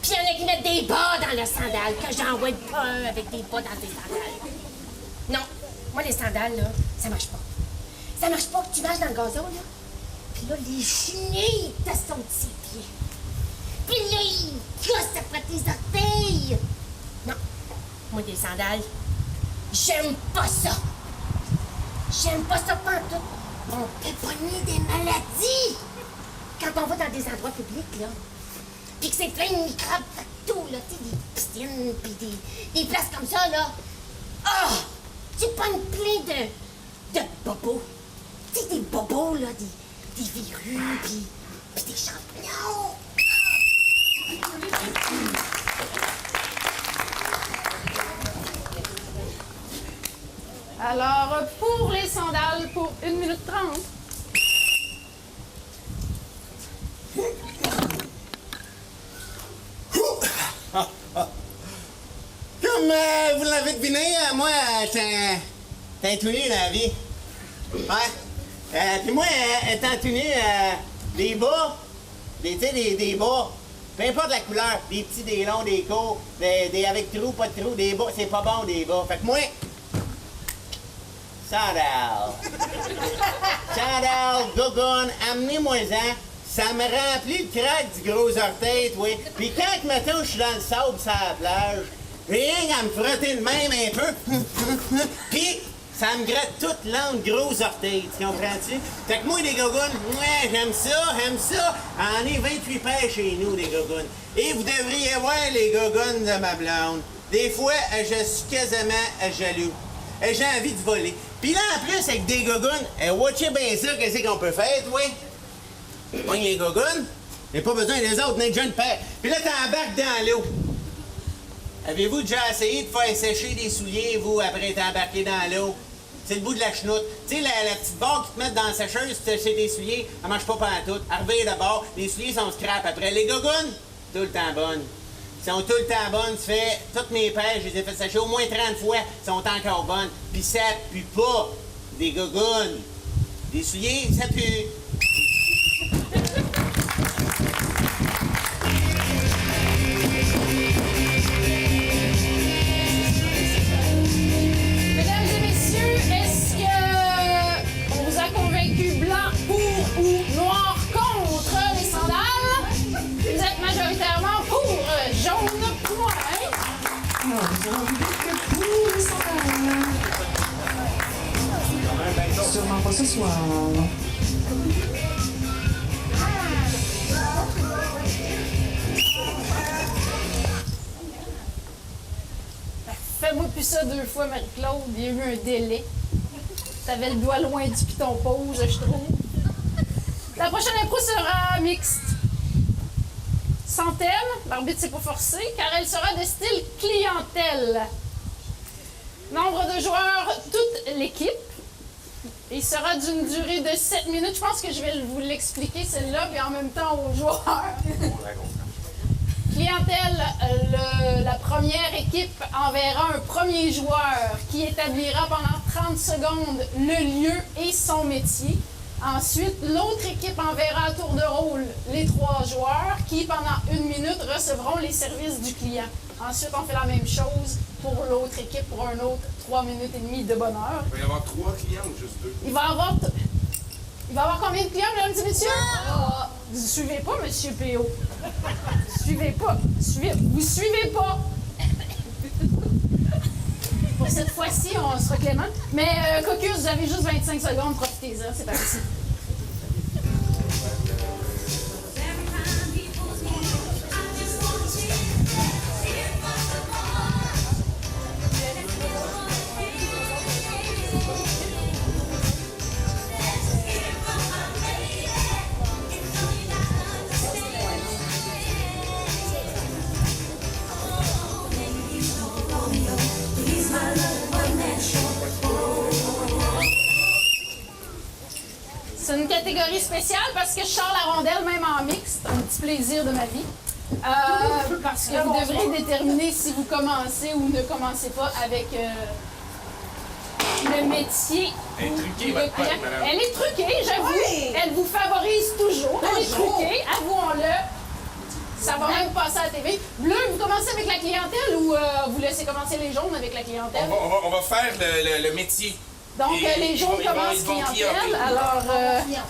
Puis il y en a qui mettent des bas dans leurs sandales, que j'envoie pas un avec des bas dans tes sandales. Non, moi, les sandales, là, ça marche pas. Ça marche pas que tu marches dans le gazon, là. Puis là, les chenilles te sautent de ses pieds. Puis là, ils gossent après tes orteils. Non, moi, des sandales, j'aime pas ça. J'aime pas ça pantoute. On peut pogner des maladies. Quand on va dans des endroits publics, là, puis que c'est plein de microbes partout, là, tu sais, des piscines, puis des places comme ça, là. Ah! Tu pognes plein de bobos. Tu sais, des bobos, là, des virus, puis des champignons. Alors, pour les sandales, pour 1 minute 30. Comme vous l'avez deviné, moi, j'étais un tout nu dans la vie. Ouais. Puis moi, étant tout nu, des bas, des bas, peu importe la couleur, des petits, des longs, des courts, des avec trous, pas de trous, des bas, c'est pas bon, des bas. Fait que moi, sandales. Sandales, gogoon, amenez-moi-en. Ça me remplit le crack du gros orteil, oui. Puis quand, mettons, je suis dans le sable, sur la plage, j'ai rien à me frotter de même un peu. Puis ça me gratte toute l'âme, gros orteil, tu comprends-tu? Fait que moi, les gogounes, ouais, j'aime ça. On est 28 paires chez nous, les gogounes. Et vous devriez voir les gogounes de ma blonde. Des fois, je suis quasiment jaloux. J'ai envie de voler. Puis là, en plus, avec des gogounes, watchez bien ça, qu'est-ce qu'on peut faire, oui? Pogne les gogounes, y'a pas besoin des autres, n'est que jeune père. Puis là, t'embarques dans l'eau. Avez-vous déjà essayé de faire sécher des souliers, vous, après être embarqué dans l'eau? C'est le bout de la chenoute. Tu sais, la petite barre qui te met dans la sécheuse, tu séches des souliers, elle marche pas pantoute. Arrivé d'abord, les souliers sont scrap. Après, les gogounes, tout le temps bonnes. Ils sont tout le temps bonnes. Tu fais toutes mes paires, je les ai fait sécher au moins 30 fois, sont encore bonnes. Puis ça pue pas. Des gogounes. Des souliers, ça pue. Mesdames et messieurs, est-ce que on vous a convaincu blanc pour ou noir contre les sandales? Vous êtes majoritairement pour jaune point. Alors, nous allons dire que pour les sandales. Sûrement pas ce soir. Fais-moi plus ça 2 fois, Marie-Claude. Il y a eu un délai. T'avais le doigt loin du piton pause, je trouve. La prochaine impro sera mixte. Sans thème, l'arbitre s'est pas forcé, car elle sera de style clientèle. Nombre de joueurs, toute l'équipe. Il sera d'une durée de 7 minutes. Je pense que je vais vous l'expliquer, celle-là, puis en même temps aux joueurs. Clientèle, la première équipe enverra un premier joueur qui établira pendant 30 secondes le lieu et son métier. Ensuite, l'autre équipe enverra à tour de rôle les 3 joueurs qui, pendant 1 minute, recevront les services du client. Ensuite, on fait la même chose pour l'autre équipe pour un autre 3 minutes et demie de bonheur. Il va y avoir 3 clients ou juste 2? Il va y avoir combien de clients, mesdames et messieurs? Vous ne suivez pas, monsieur P.O. Suivez pas. Vous suivez pas. Pour cette fois-ci, on sera clément. Mais Cocus, vous avez juste 25 secondes, profitez-en, c'est parti. He's my love. catégorie spéciale parce que je sors la rondelle même en mixte. Un petit plaisir de ma vie. Parce que vous devrez déterminer si vous commencez ou ne commencez pas avec le métier. Elle est truquée, votre pote, madame. Elle est truquée, j'avoue. Oui. Elle vous favorise toujours. Elle est truquée, avouons-le. Ça va même passer à la TV. Bleu, vous commencez avec la clientèle ou vous laissez commencer les jaunes avec la clientèle? On va faire le métier. Donc, Et les jaunes ils vont commencent clientèle. clientèle.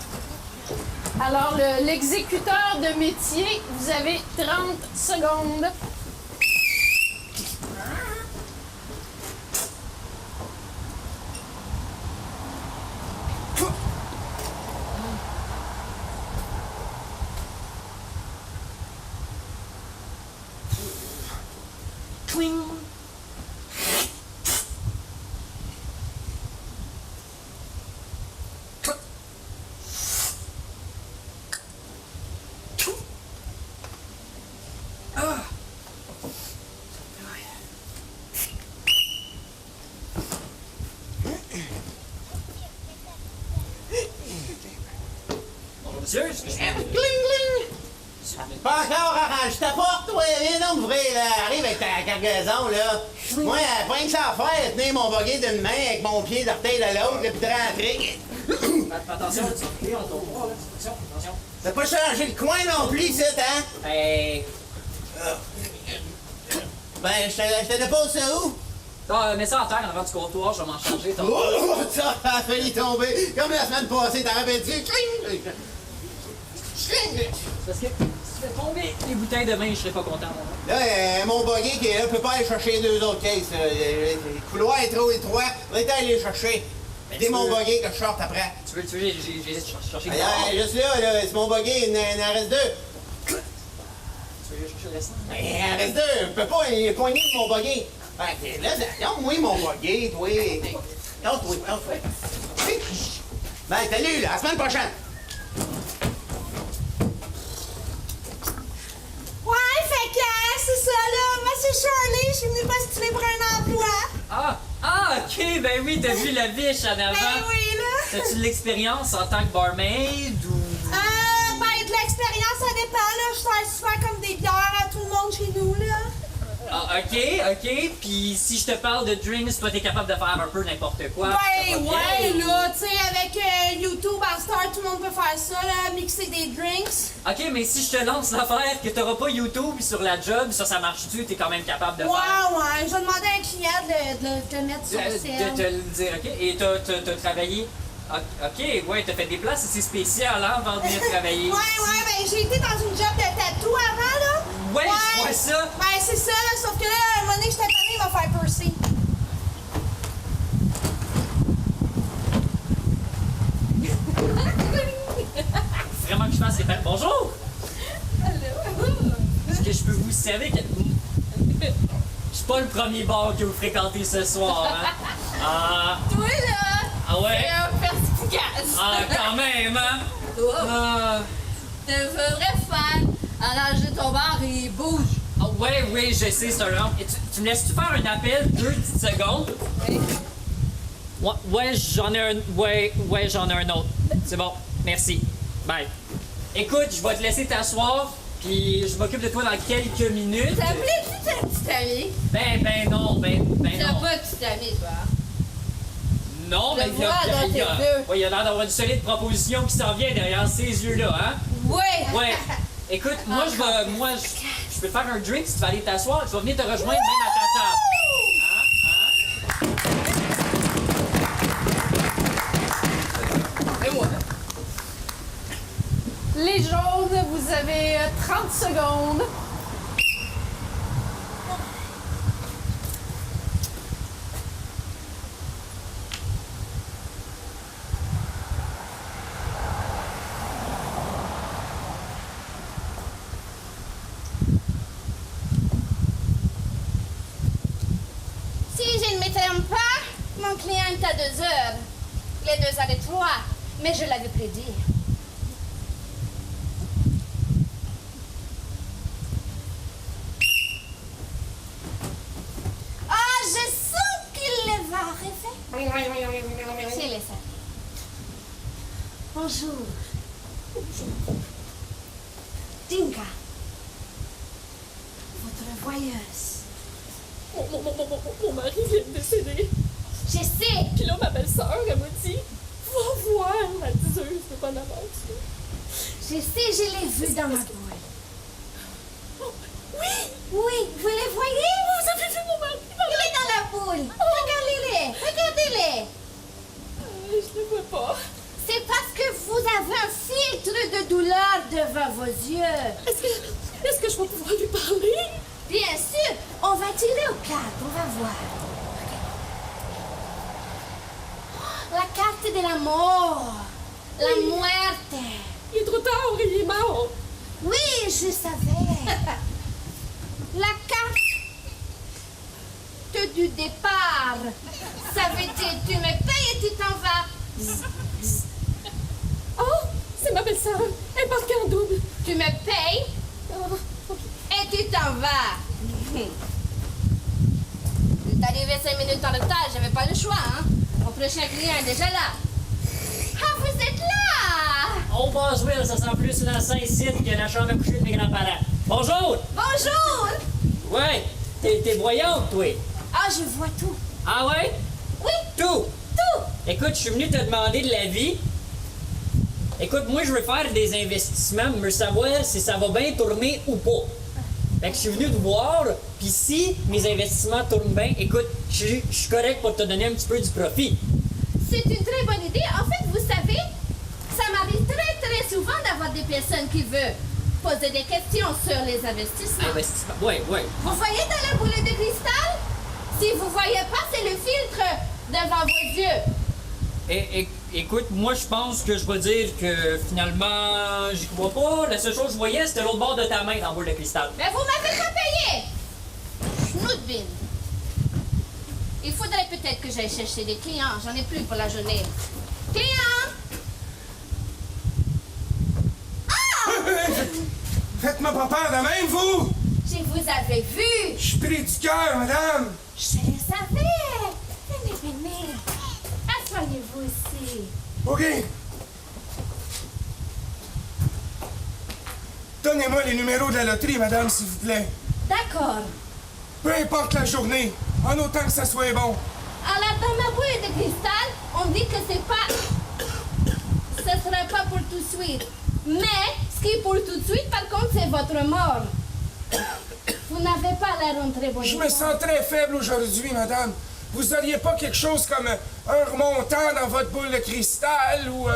Alors, l'exécuteur de métier, vous avez 30 secondes. Monsieur, est-ce que je Cling, cling! Pas encore, arrange ta porte, toi! Viens donc ouvrir, là! Arrive avec ta cargaison, là! Moi, pas rien que ça à faire, tenir mon buggy d'une main avec mon pied d'orteil de l'autre, puis de rentrer. Attention, tu on tombe pas, là. Attention. T'as pas changé le coin non plus, ça, hein? Ben, je te dépose ça où? Mets ça en terre en avant du comptoir, je vais m'en changer. Oh, ça a failli tomber! Comme la semaine passée, t'en rappelles-tu? Cling! Parce que si tu fais tomber les bouteilles de vin, je serais pas content. Là, mon buggy qui est là peut pas aller chercher les deux autres caisses. Le couloir est trop étroit. Faudrait aller les chercher. C'est mon buggy que je sorte après. Tu veux, j'ai cherché Juste là, c'est mon buggy, il en reste deux. Tu veux chercher le restant? Il en reste deux. Je peux pas, il est poigné de mon buggy. Là, donne-moi mon buggy, toi. Donne-toi. Ben, salut, là, à la semaine prochaine. Ouais, fait que c'est ça, là. Moi, c'est Shirley. Je suis venue postuler pour un emploi. Ok, ben oui, t'as vu l'affiche en avant. Ben oui, là. T'as-tu de l'expérience en tant que barmaid ou... Ben, de l'expérience, ça dépend, là. Je sers souvent comme des bières à tout le monde chez nous, là. Ah, ok. Puis si je te parle de drinks, toi, t'es capable de faire un peu n'importe quoi. Ben, ouais, là. Tu sais, avec YouTube, à Star, tout le monde peut faire ça, là. Mixer des drinks. Ok, mais si je te lance l'affaire que t'auras pas YouTube sur la job, ça marche-tu? T'es quand même capable de faire... Ouais. Je vais demander à un client de le mettre sur le ciel. De te le dire, ok. Et t'as travaillé... Ok, ouais, t'as fait des places assez spéciales, hein, avant de venir travailler. Ouais, ben j'ai été dans une job de tatou avant, là. Ouais, je vois ça. Ben c'est ça, là, sauf que là, à un moment donné, j'étais tannée, il va faire piercer. Vraiment que je fasse, c'est fait. Bonjour! Est-ce que je peux vous servir? Je suis pas le premier bar que vous fréquentez ce soir, hein? Toi, là! Ah ouais? T'es un perspicace! Ah, quand même, hein? T'es un vrai fan! Arranger ton bar, il bouge! Ah, ouais, je sais, c'est un rang. Et tu me laisses-tu faire un appel 2 petites secondes? Ouais, j'en ai un. Ouais, j'en ai un autre. C'est bon, merci. Bye. Écoute, je vais te laisser t'asseoir, puis je m'occupe de toi dans quelques minutes. T'appelais-tu ta petite amie? Ben non. T'as pas de petite amie, toi? Non, mais il y a l'air d'avoir une solide proposition qui s'en vient derrière ces yeux-là, hein? Ouais. Écoute, moi, je peux te faire un drink si tu vas aller t'asseoir. Tu vas venir te rejoindre même à ta table. Et moi? Les jaunes, vous avez 30 secondes. Si je ne m'étonne pas, mon client est à 2 heures. Les 2 heures et 3, mais je l'avais prédit. Ah, je sens qu'il va arriver. C'est les ça. Bonjour. Dinka, votre voyeuse. Mon mari vient de décéder. Je sais. Puis là, ma belle-sœur, elle m'a dit, va voir la diseuse de Bonaventure. Je sais, je l'ai vu dans ma boule. Oh, oui! Oui, vous les voyez? Vous avez vu mon mari? Il est dans la boule. Regardez-les, regardez-les. Je ne le vois pas. C'est parce que vous avez un filtre de douleur devant vos yeux. Est-ce que je vais pouvoir lui parler? Bien sûr. On va tirer aux cartes, on va voir. La carte de la mort. La muerte. Il est trop tard, il est mort. Oui, je savais. La carte du départ. Ça veut dire tu me payes et tu t'en vas. Oh, c'est ma belle-sœur. Elle est partie en double. Tu me payes et tu t'en vas. Vous êtes arrivé 5 minutes en retard, j'avais pas le choix, hein. Mon prochain client est déjà là. Ah, vous êtes là! Oh, Boswell, ça sent plus l'enceint ici que la chambre à coucher de mes grands-parents. Bonjour! Bonjour! Ouais, t'es voyante, toi. Ah, je vois tout. Ah ouais? Oui. Tout? Tout. Écoute, je suis venu te demander de l'avis. Écoute, moi, je veux faire des investissements, me savoir si ça va bien tourner ou pas. Fait que je suis venu te voir, puis si mes investissements tournent bien, écoute, je suis correct pour te donner un petit peu du profit. C'est une très bonne idée. En fait, vous savez, ça m'arrive très souvent d'avoir des personnes qui veulent poser des questions sur les investissements. Investissement, ouais. Vous voyez dans la boule de cristal? Si vous voyez pas, c'est le filtre devant vos yeux. Écoute, moi, je pense que je vais dire que finalement, j'y crois pas. La seule chose que je voyais, c'était l'autre bord de ta main dans la boule de cristal. Mais vous m'avez pas payé! Schnoutbin. Il faudrait peut-être que j'aille chercher des clients. J'en ai plus pour la journée. Clients! Ah! Faites-moi pas peur de même, vous! Je vous avais vu! Je suis pris du cœur, madame! Je le savais! Venez. Asseyez-vous ici. OK. Donnez-moi les numéros de la loterie, madame, s'il vous plaît. D'accord. Peu importe la journée, en autant que ça soit bon. Alors, dans ma boule de cristal, on dit que c'est pas... Ce sera pas pour tout de suite. Mais, ce qui est pour tout de suite, par contre, c'est votre mort. Vous n'avez pas l'air en très bon état. Je me sens très faible aujourd'hui, madame. Vous auriez pas quelque chose comme un remontant dans votre boule de cristal ou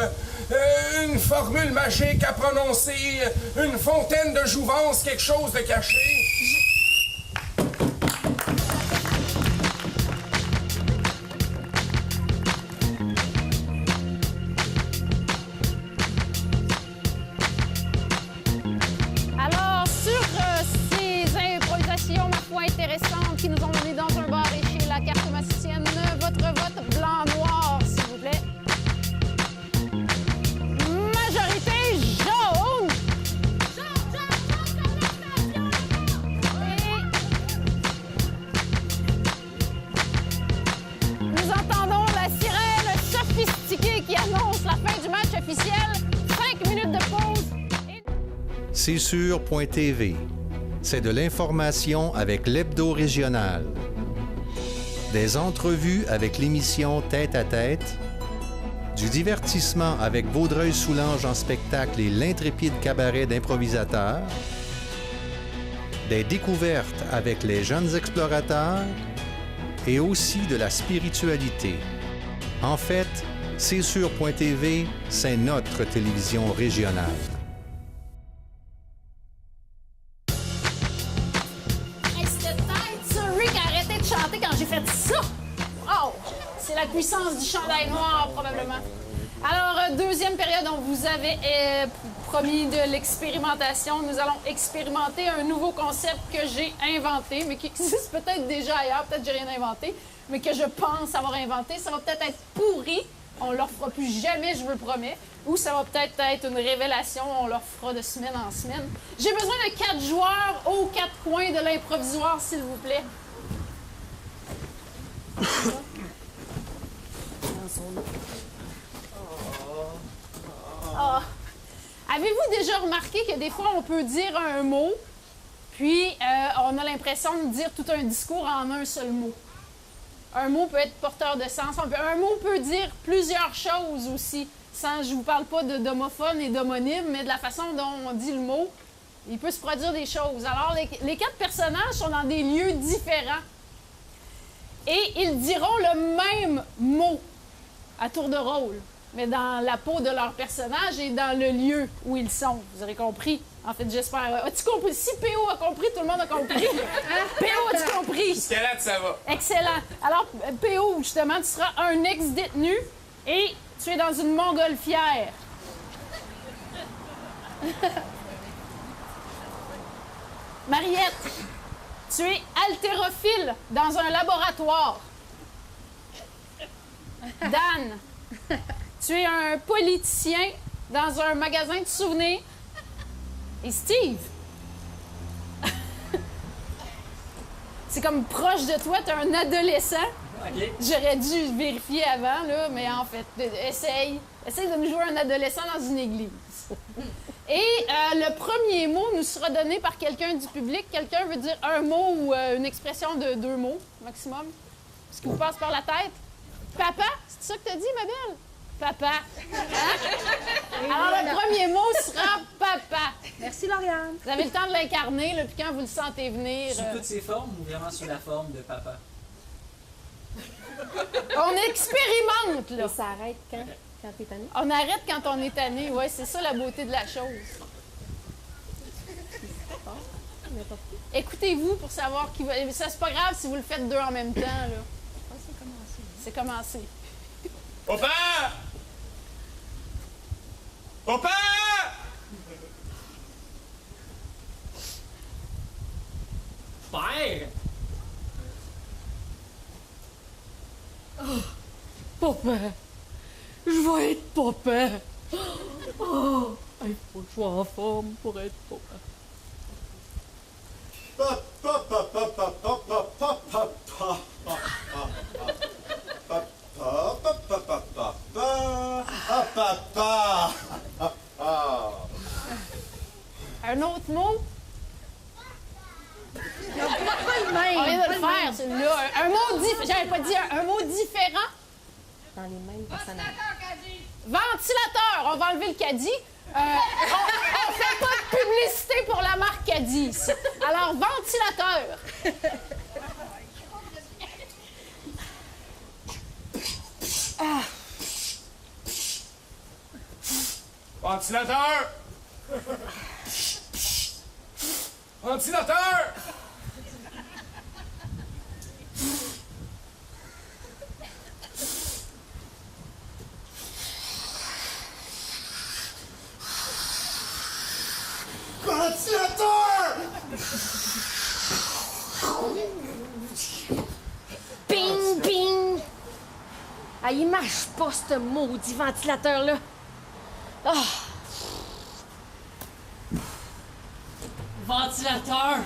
une formule magique à prononcer, une fontaine de jouvence, quelque chose de caché? Alors, sur ces improvisations, ma foi, intéressantes, qui nous ont menés dans un bar et chez la cartomaticienne, votre vote blanc-noir, s'il vous plaît. Majorité jaune! Et nous entendons la sirène sophistiquée qui annonce la fin du match officiel. 5 minutes de pause. C'est sûr.tv. C'est de l'information avec l'hebdo régional. Des entrevues avec l'émission Tête à tête. Du divertissement avec Vaudreuil-Soulanges en spectacle et l'intrépide cabaret d'improvisateurs. Des découvertes avec les jeunes explorateurs. Et aussi de la spiritualité. En fait, C'est sûr.tv, c'est notre télévision régionale. Hey, c'était tête, ça! Rick a arrêté de chanter quand j'ai fait ça! Oh! C'est la puissance du chandail noir, probablement. Alors, deuxième période, on vous avait promis de l'expérimentation. Nous allons expérimenter un nouveau concept que j'ai inventé, mais qui existe peut-être déjà ailleurs. Peut-être que j'ai rien inventé, mais que je pense avoir inventé. Ça va peut-être être pourri. On leur fera plus jamais, je vous le promets. Ou ça va peut-être être une révélation. On leur fera de semaine en semaine. J'ai besoin de 4 joueurs aux 4 coins de l'improvisoire, s'il vous plaît. Oh. déjà remarqué que des fois, on peut dire un mot, puis on a l'impression de dire tout un discours en un seul mot. Un mot peut être porteur de sens. Un mot peut dire plusieurs choses aussi. Je ne vous parle pas d'homophone et d'homonyme, mais de la façon dont on dit le mot, il peut se produire des choses. Alors, les 4 personnages sont dans des lieux différents. Et ils diront le même mot à tour de rôle, mais dans la peau de leur personnage et dans le lieu où ils sont. Vous aurez compris? En fait, j'espère. As-tu compris? Si PO a compris, tout le monde a compris. PO, as-tu compris? Jusqu'à là, ça va. Excellent. Alors, PO, justement, tu seras un ex-détenu et tu es dans une montgolfière. Mariette, tu es haltérophile dans un laboratoire. Dan, tu es un politicien dans un magasin de souvenirs. Et Steve, c'est comme proche de toi, tu es un adolescent. OK. J'aurais dû vérifier avant, là, mais en fait, essaye de nous jouer un adolescent dans une église. Et le premier mot nous sera donné par quelqu'un du public. Quelqu'un veut dire un mot ou une expression de 2 mots maximum. Ce qui vous passe par la tête. Papa, c'est ça que t'as dit, ma belle? Papa. Hein? Alors, le premier mot sera papa. Merci, Lauriane. Vous avez le temps de l'incarner, là, puis quand vous le sentez venir... Sous toutes ses formes ou vraiment sous la forme de papa? On expérimente, là. Et ça arrête quand? Quand t'es tanné? On arrête quand on est tanné, ouais, c'est ça la beauté de la chose. Écoutez-vous pour savoir qui va... Ça, c'est pas grave si vous le faites 2 en même temps, là. C'est commencé. Papa! Papa! Père! Oh, papa! Je vais être papa! Oh! Il faut que je sois en forme pour être papa. Un autre mot? Non, pas le même. On vient de pas le faire, celui-là. Un mot différent. J'avais pas dit un mot différent. Dans les mêmes personnages. Ventilateur. On va enlever le caddie. On fait pas de publicité pour la marque caddie ici. Alors, ventilateur. Ah. Ventilateur! Ventilateur! Ventilateur! Ping, ping! Ah, il marche pas, ce maudit ventilateur-là. Ah! Ventilateur!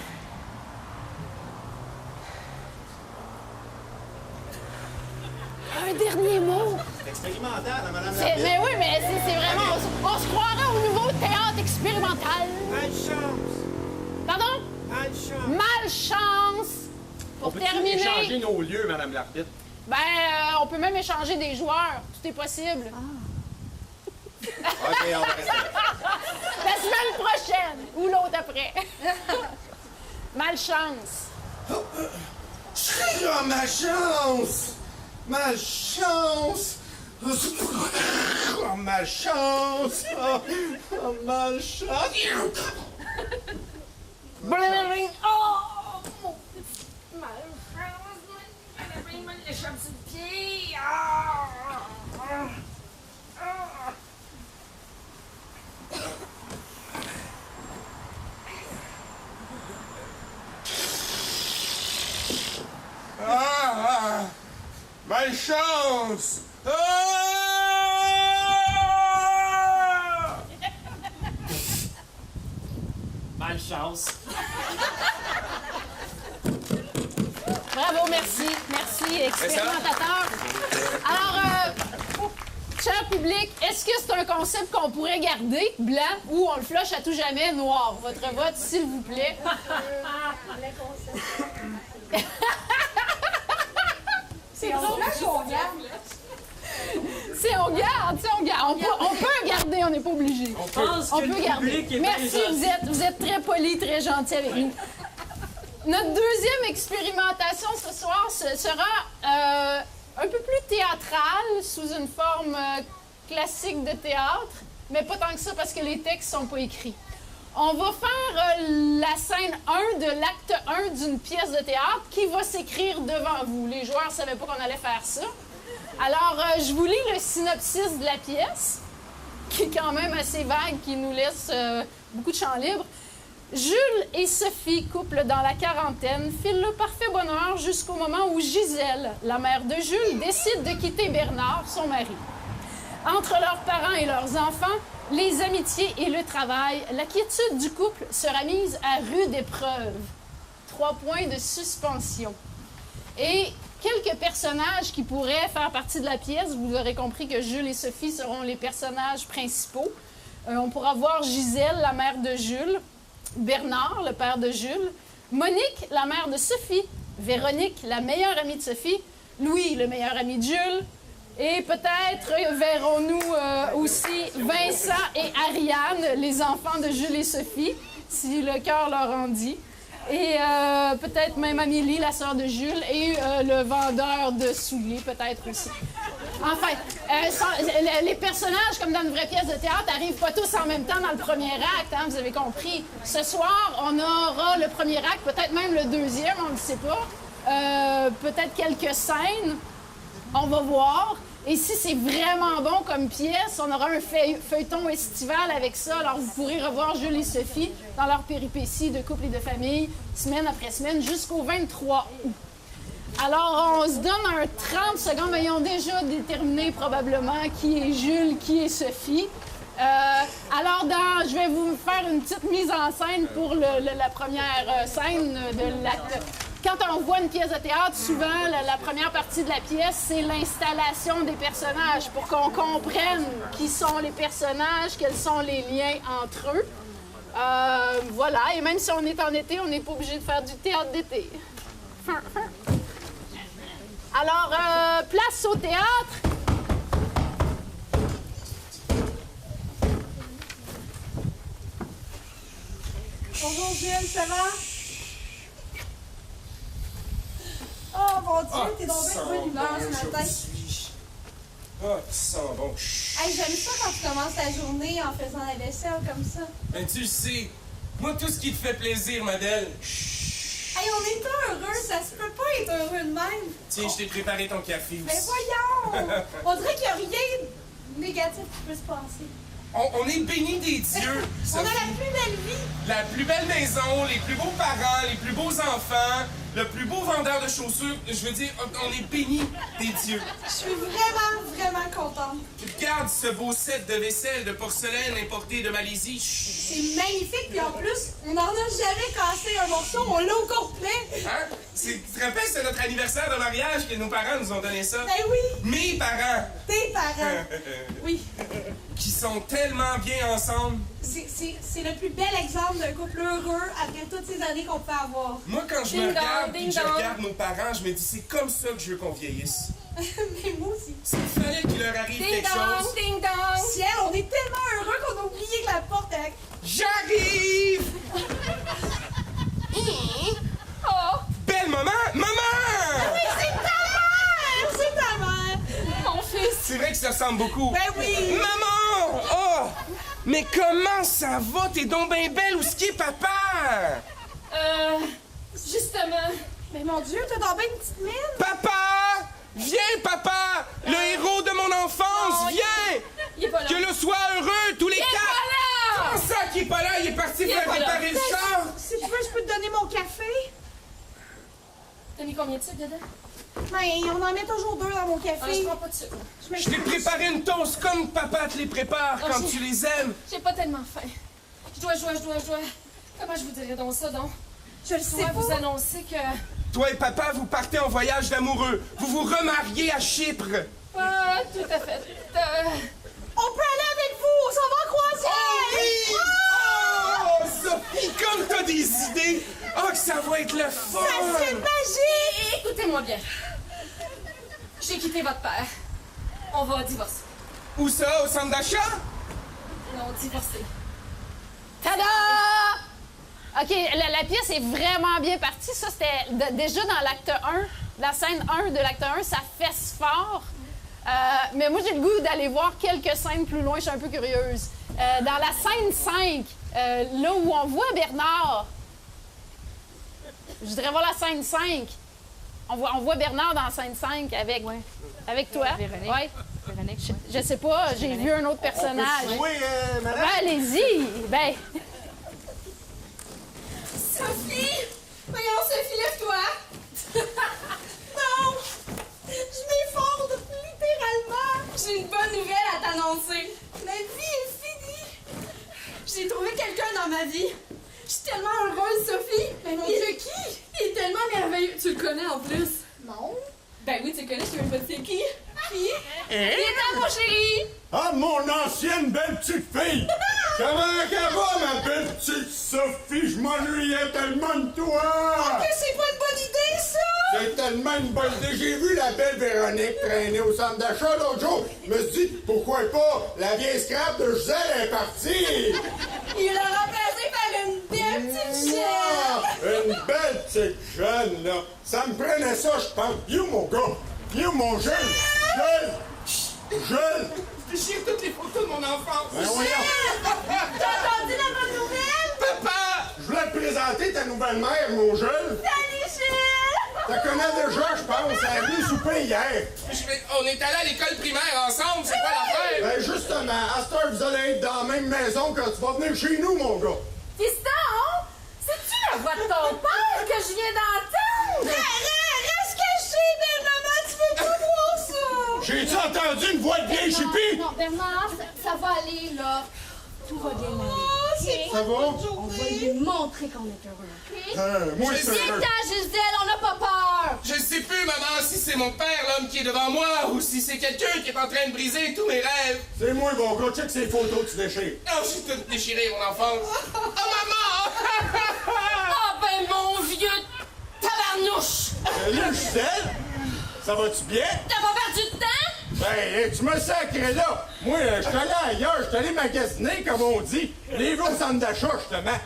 Un dernier mot. C'est expérimental, madame Mais oui, mais c'est vraiment... On se croirait au nouveau théâtre expérimental. Malchance! Pardon? Malchance! Malchance! Pour terminer... échanger nos lieux, madame l'arbitre? Ben, on peut même échanger des joueurs. Tout est possible. OK, on va rester là. La semaine prochaine ou l'autre après. Malchance. Oh, malchance! Malchance! Oh, malchance! Oh, malchance! Bling! Oh! L'échappe sur le pied! Ah! Malchance! Ah! Malchance. Bravo, merci. Merci, expérimentateur. Alors, cher public, est-ce que c'est un concept qu'on pourrait garder, blanc, ou on le flush à tout jamais, noir? Votre vote, s'il vous plaît. C'est drôle. On garde. On peut garder, on n'est pas obligé. On peut garder. Merci, vous êtes très poli, très gentil avec nous. Notre deuxième expérimentation ce soir sera un peu plus théâtrale, sous une forme classique de théâtre, mais pas tant que ça parce que les textes sont pas écrits. On va faire la scène 1 de l'acte 1 d'une pièce de théâtre qui va s'écrire devant vous. Les joueurs ne savaient pas qu'on allait faire ça. Alors, je vous lis le synopsis de la pièce, qui est quand même assez vague, qui nous laisse beaucoup de champ libre. Jules et Sophie, couple dans la quarantaine, filent le parfait bonheur jusqu'au moment où Gisèle, la mère de Jules, décide de quitter Bernard, son mari. Entre leurs parents et leurs enfants, les amitiés et le travail, la quiétude du couple sera mise à rude épreuve. 3 points de suspension. Et quelques personnages qui pourraient faire partie de la pièce. Vous aurez compris que Jules et Sophie seront les personnages principaux. On pourra voir Gisèle, la mère de Jules, Bernard, le père de Jules, Monique, la mère de Sophie, Véronique, la meilleure amie de Sophie, Louis, le meilleur ami de Jules, et peut-être verrons-nous aussi Vincent et Ariane, les enfants de Jules et Sophie, si le cœur leur en dit. Et peut-être même Amélie, la sœur de Jules, et le vendeur de souliers, peut-être aussi. Enfin, les personnages, comme dans une vraie pièce de théâtre, n'arrivent pas tous en même temps dans le premier acte, hein, vous avez compris. Ce soir, on aura le premier acte, peut-être même le deuxième, on ne sait pas. Peut-être quelques scènes, on va voir. Et si c'est vraiment bon comme pièce, on aura un feuilleton estival avec ça. Alors, vous pourrez revoir Jules et Sophie dans leurs péripéties de couple et de famille, semaine après semaine, jusqu'au 23 août. Alors, on se donne un 30 secondes, mais ils ont déjà déterminé probablement qui est Jules, qui est Sophie. Alors, je vais vous faire une petite mise en scène pour la première scène de l'acte. Quand on voit une pièce de théâtre, souvent, la première partie de la pièce, c'est l'installation des personnages pour qu'on comprenne qui sont les personnages, quels sont les liens entre eux. Voilà, et même si on est en été, on n'est pas obligé de faire du théâtre d'été. Alors, place au théâtre. Bonjour Jules, ça va? Oh mon Dieu, t'es dans une bonne humeur ce matin. Ah, tu sens bon. Hey, j'aime ça quand tu commences ta journée en faisant la vaisselle comme ça. Ben tu le sais, moi tout ce qui te fait plaisir, Madeleine. Hey, on est pas heureux, ça se peut pas être heureux de même. Tiens, je t'ai préparé ton café aussi. Mais voyons! On dirait qu'il n'y a rien de négatif qui peut se passer. On est bénis des dieux. On a la plus belle vie. La plus belle maison, les plus beaux parents, les plus beaux enfants, le plus beau vendeur de chaussures. Je veux dire, on est bénis des dieux. Je suis vraiment, vraiment contente. Regarde ce beau set de vaisselle de porcelaine importé de Malaisie. C'est magnifique, puis en plus, on n'en a jamais cassé un morceau, on l'a au complet. Hein? Tu te rappelles, c'est notre anniversaire de mariage que nos parents nous ont donné ça? Ben oui! Mes parents! Tes parents! Oui. Qui sont tellement bien ensemble. C'est le plus bel exemple d'un couple heureux après toutes ces années qu'on peut avoir. Moi, quand je me regarde et que je regarde nos parents, je me dis, c'est comme ça que je veux qu'on vieillisse. Mais moi aussi. Il fallait qu'il leur arrive quelque chose. Ding dong! Ciel, on est tellement heureux qu'on a oublié que la porte est... J'arrive! Oh! Belle maman! Maman! Ah oui, c'est ta mère! C'est ta mère! Mon fils! C'est vrai que ça ressemble beaucoup. Ben oui! Maman! Oh! Mais comment ça va? T'es donc bien belle. Où est-ce qu'il est, papa? Justement. Mais mon Dieu, t'as donc bien une petite mine! Papa! Viens, papa! Le héros de mon enfance, viens! Il est pas là. Que le soit heureux, tous les quatre! Il est pas là! Comment ça qu'il est pas là? Il est parti faire réparer le char! Si tu veux, je peux te donner mon café. T'as mis combien de sucre dedans? Ben, on en met toujours 2 dans mon café. Ah, je prends pas de sucre. Je t'ai préparé une toast comme papa te les prépare quand tu les aimes. J'ai pas tellement faim. Je dois. Comment je vous dirais donc ça, donc? Je le sais pas. vous annoncer que... Toi et papa, vous partez en voyage d'amoureux. Vous vous remariez à Chypre. Ah, tout à fait. Oh, Sophie, comme t'as des idées! Oh, que ça va être le fun! Ça serait magique! Écoutez-moi bien. J'ai quitté votre père. On va divorcer. Où ça, au centre d'achat? Non, divorcer. Tada! OK, la pièce est vraiment bien partie. Ça, c'était déjà dans l'acte 1, la scène 1 de l'acte 1, ça fesse fort. Mais moi, j'ai le goût d'aller voir quelques scènes plus loin. Je suis un peu curieuse. Dans la scène 5, là où on voit Bernard, je voudrais voir la scène 5. On voit Bernard dans la scène 5 avec toi. Véronique. Ouais. Véronique, je sais pas, j'ai vu un autre personnage. On peut jouer, madame? Ben, allez-y. Ben, Sophie! Voyons, Sophie, lève-toi! Non! Je m'effondre, littéralement! J'ai une bonne nouvelle à t'annoncer. Ma vie est finie! J'ai trouvé quelqu'un dans ma vie. Je suis tellement heureuse, Sophie! Mais mon Dieu, qui? Il est tellement merveilleux. Tu le connais en plus? Non. Ben oui, tu le connais, je sais même pas c'est qui. Qui? Il est là, mon chéri! Ah, mon ancienne belle petite fille! Comment qu'elle va, ma belle petite Sophie? Je m'ennuyais tellement de toi! Ah, que c'est pas une bonne idée, ça! C'est tellement une bonne idée. J'ai vu la belle Véronique traîner au centre d'achat l'autre jour. Je me suis dit, pourquoi pas? La vieille scrap de Gisèle est partie! Il l'a remplacé par une belle petite jeune! Une belle petite jeune, là. Ça me prenait ça, je pense. You, mon gars! You, mon jeune! Jeune! J'ai toutes les photos de mon enfance. Ben voyons. T'as entendu la bonne nouvelle? Papa! Je voulais te présenter ta nouvelle mère, mon jeune. Salut, Gilles! Tu la connais déjà, je pense. Elle est venue souper hier. On est allés à l'école primaire ensemble, c'est quoi l'affaire? Ben justement, à cette heure, vous allez être dans la même maison quand tu vas venir chez nous, mon gars. Fiston! C'est-tu la voix de ton père que je viens d'entendre? Reste caché, Bernard, tu veux pas voir ça! J'ai-tu entendu une voix de vieille chipie? Non, Bernard, ça va aller, là. Tout va bien aller. Ça va? On va lui montrer qu'on est heureux, OK? Moi, c'est heureux. Viens-t'en, Gisèle, on n'a pas peur! Je sais plus, maman, si c'est mon père, l'homme qui est devant moi, ou si c'est quelqu'un qui est en train de briser tous mes rêves. C'est moi, mon gars. Check ces photos que tu déchires. Oh, j'ai tout déchiré, mon enfance. Oh, maman! Ah ben, mon vieux tabarnouche! Salut, Gisèle. Ça va-tu bien? T'as pas perdu de temps? Ben, tu me sacré là. Moi, je suis allé ailleurs. Je suis allé magasiner, comme on dit. Les gars au centre d'achat, justement.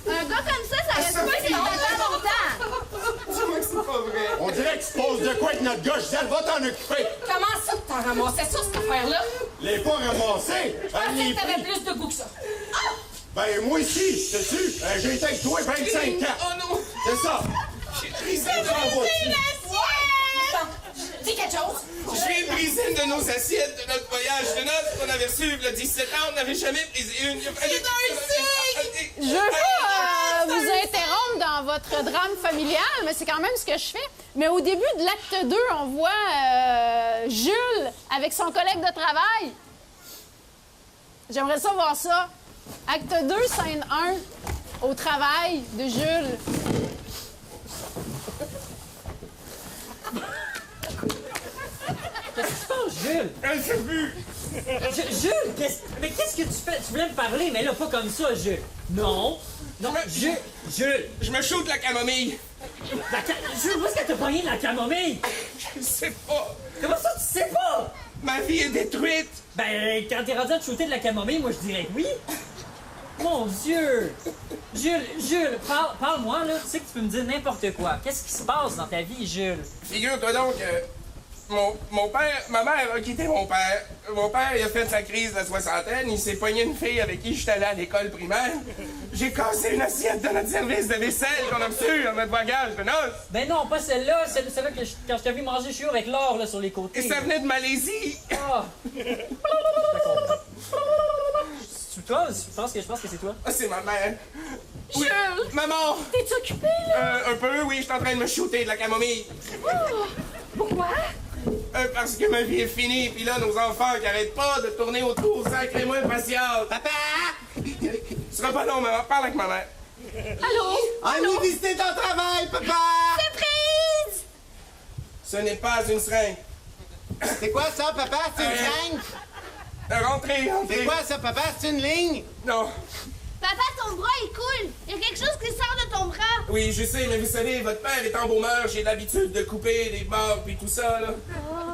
Un gars comme ça reste pas si longtemps. Dis-moi que c'est pas vrai. On dirait que tu poses de quoi avec notre gars, Gisèle. Va t'en occuper. Comment ça que t'as ramassé ça, cette affaire-là? Les pas ramassés. Je pensais que t'avais plus de goût que ça. Ben, moi aussi, sais-tu? J'ai été avec toi 25 ans. Oh non! C'est ça. J'ai brisé T'en vas-tu? Dis quelque chose! Je viens de briser une de nos assiettes de notre voyage de noces qu'on avait reçu il y a 17 ans. On n'avait jamais brisé une. je veux pas vous interrompre dans votre drame familial, mais c'est quand même ce que je fais. Mais au début de l'acte 2, on voit Jules avec son collègue de travail. J'aimerais ça voir ça. Acte 2, scène 1, au travail de Jules. Qu'est-ce qui se passe, Jules? J'ai vu! Jules, mais qu'est-ce que tu fais? Tu voulais me parler, mais là, pas comme ça, Jules. Non. Non, Jules. Je me shoot de la camomille. Jules, où est-ce que t'as pogné de la camomille? Je sais pas. Comment ça, tu sais pas? Ma vie est détruite. Ben, quand t'es rendu à te shooter de la camomille, moi, je dirais que oui. Mon Dieu! Jules, parle-moi, là. Tu sais que tu peux me dire n'importe quoi. Qu'est-ce qui se passe dans ta vie, Jules? Figure-toi donc que mon père, ma mère a quitté mon père. Mon père, il a fait sa crise de la soixantaine. Il s'est pogné une fille avec qui j'étais allé à l'école primaire. J'ai cassé une assiette de notre service de vaisselle qu'on a reçu dans notre bagage de noces. Ben non, pas celle-là. Celle-là que quand je t'ai vu manger chez eux avec l'or là sur les côtés. Et ça venait de Malaisie. Ah! C'est toi? Je pense que c'est toi. Ah, c'est ma mère. Oui. Jules! Maman! T'es occupé, là? Un peu, oui. Je suis en train de me shooter de la camomille. Oh, pourquoi? Parce que ma vie est finie, puis là, nos enfants qui arrêtent pas de tourner autour, sacrez-moi patience. Papa! Ce sera pas long, maman. Parle avec ma mère. Allô? Allez visiter ton travail, papa! Surprise! Ce n'est pas une seringue. C'est quoi ça, papa? C'est une seringue? Rentrez. C'est quoi ça, papa? C'est une ligne? Non. Oui, je sais, mais vous savez, votre père est embaumeur, j'ai l'habitude de couper des barres puis tout ça, là.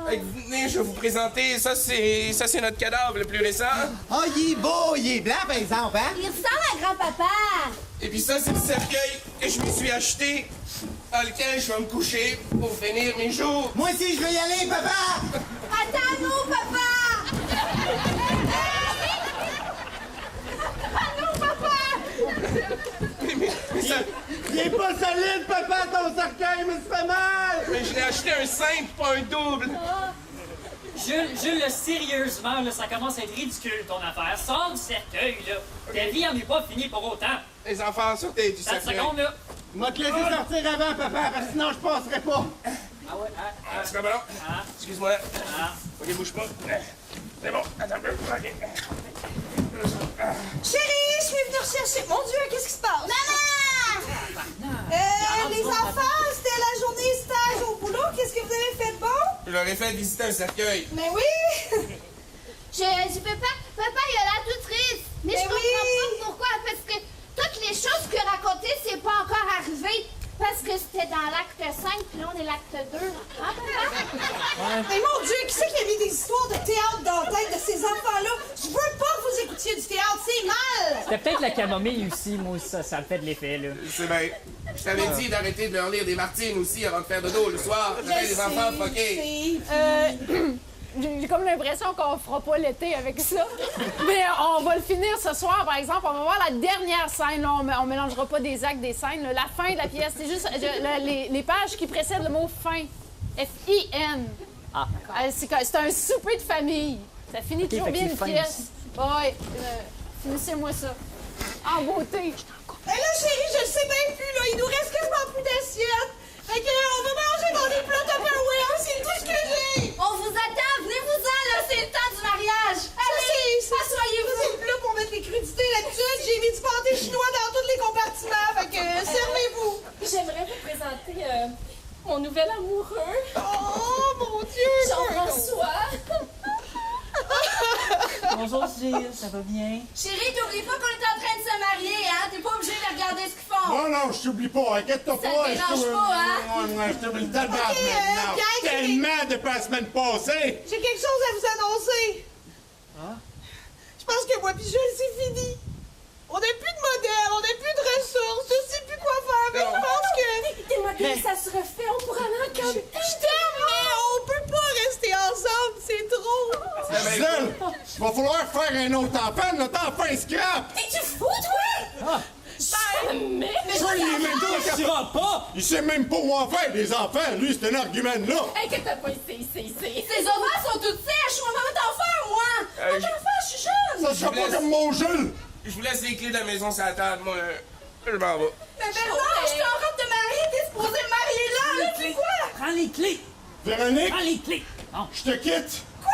Venez, je vais vous présenter. Ça, c'est notre cadavre le plus récent. Oh, il est beau, il est blanc, par exemple, hein? Il ressemble à grand-papa. Et puis ça, c'est le cercueil que je me suis acheté, dans lequel je vais me coucher pour finir mes jours. Moi aussi, je vais y aller, papa! Attends-nous, papa! Attends-nous, papa! Mais ça... Il est pas solide, papa, ton cercueil, mais ça fait mal! Mais je l'ai acheté un simple, pas un double. Jules, là, sérieusement, là, ça commence à être ridicule, ton affaire. Sors du cercueil, là. Ta vie en est pas finie pour autant. Les enfants, sortez du 4 cercueil. secondes, là. M'a te laisser sortir avant, papa, parce que sinon je passerai pas. Ah ouais, C'est pas bon. Excuse-moi. Ok, bouge pas. C'est bon. Attends un peu. Ok. Chérie, je suis venue rechercher. Mon Dieu, qu'est-ce qui se passe? Maman! Les enfants, c'était la journée stage au boulot. Qu'est-ce que vous avez fait de bon? Je leur ai fait visiter un cercueil. Mais oui! Je peux pas. Papa, il a l'air tout triste. Mais je comprends pas pourquoi. Parce que toutes les choses qu'il a racontées, c'est pas encore arrivé. Parce que c'était dans l'acte 5, puis là, on est l'acte 2. Hein, papa? Mais mon Dieu, qui c'est qui a mis des histoires de théâtre dans la tête de ces enfants-là? Je veux pas que vous écoutiez du théâtre, c'est mal! C'était peut-être la camomille aussi, moi, ça me fait de l'effet, là. C'est bien. Je t'avais dit d'arrêter de leur lire des Martines aussi avant de faire dodo le soir. J'avais les enfants fuckés. J'ai comme l'impression qu'on fera pas l'été avec ça. Mais on va le finir ce soir, par exemple. On va voir la dernière scène. Là, on mélangera pas des actes, des scènes. Là. La fin de la pièce, c'est juste les pages qui précèdent le mot « fin ». F-I-N. Ah. C'est un souper de famille. Ça finit toujours bien une pièce. Oui. Finissez-moi ça. En beauté. Et là, chérie, je le sais bien plus, là. Il nous reste quasiment plus d'assiettes. Fait que, on va manger dans des plats Tupperware, c'est tout ce que j'ai! On vous attend, venez-vous-en, là, c'est le temps du mariage! Allez, asseyez-vous! C'est le plat pour mettre les crudités là-dessus. J'ai mis du pâté chinois dans tous les compartiments, fait que, servez-vous! J'aimerais vous présenter mon nouvel amoureux. Oh, mon Dieu! Jean-François! Bonjour, Gilles, ça va bien? Chérie, t'oublies pas qu'on est en train de se marier, hein? T'es pas obligé de regarder ce qu'ils font! Non, je t'oublie pas, inquiète-toi pas. Ça te dérange pas, hein? Je t'oublie tellement maintenant. Tellement depuis la semaine passée. J'ai quelque chose à vous annoncer! Je pense que moi pis Jules, c'est fini! On n'a plus de modèle, on n'a plus de ressources, je sais plus quoi faire, mais je pense que... Des modèles, ça se refait, on pourra en comme... Je t'aime, mais on peut pas rester ensemble, c'est trop! Gisèle, il va falloir faire un autre enfant, notre enfant scrap! T'es-tu fou, toi? Jamais! Ça, il est même pas! Il sait même pas où en faire des enfants, lui, c'est un argument-là! Inquiète-toi pas, ici. Ces ovaires sont toutes sèches, on va t'en faire, moi! On va t'en faire, je suis jeune! Ça sera pas comme mon Jules! Je vous laisse les clés de la maison sur la table. Moi, je m'en vais. Mais Bernard, je suis en robe de mariée, t'es supposé me marier là, c'est quoi? Prends les clés! Véronique! Prends les clés! Non. Je te quitte! Quoi?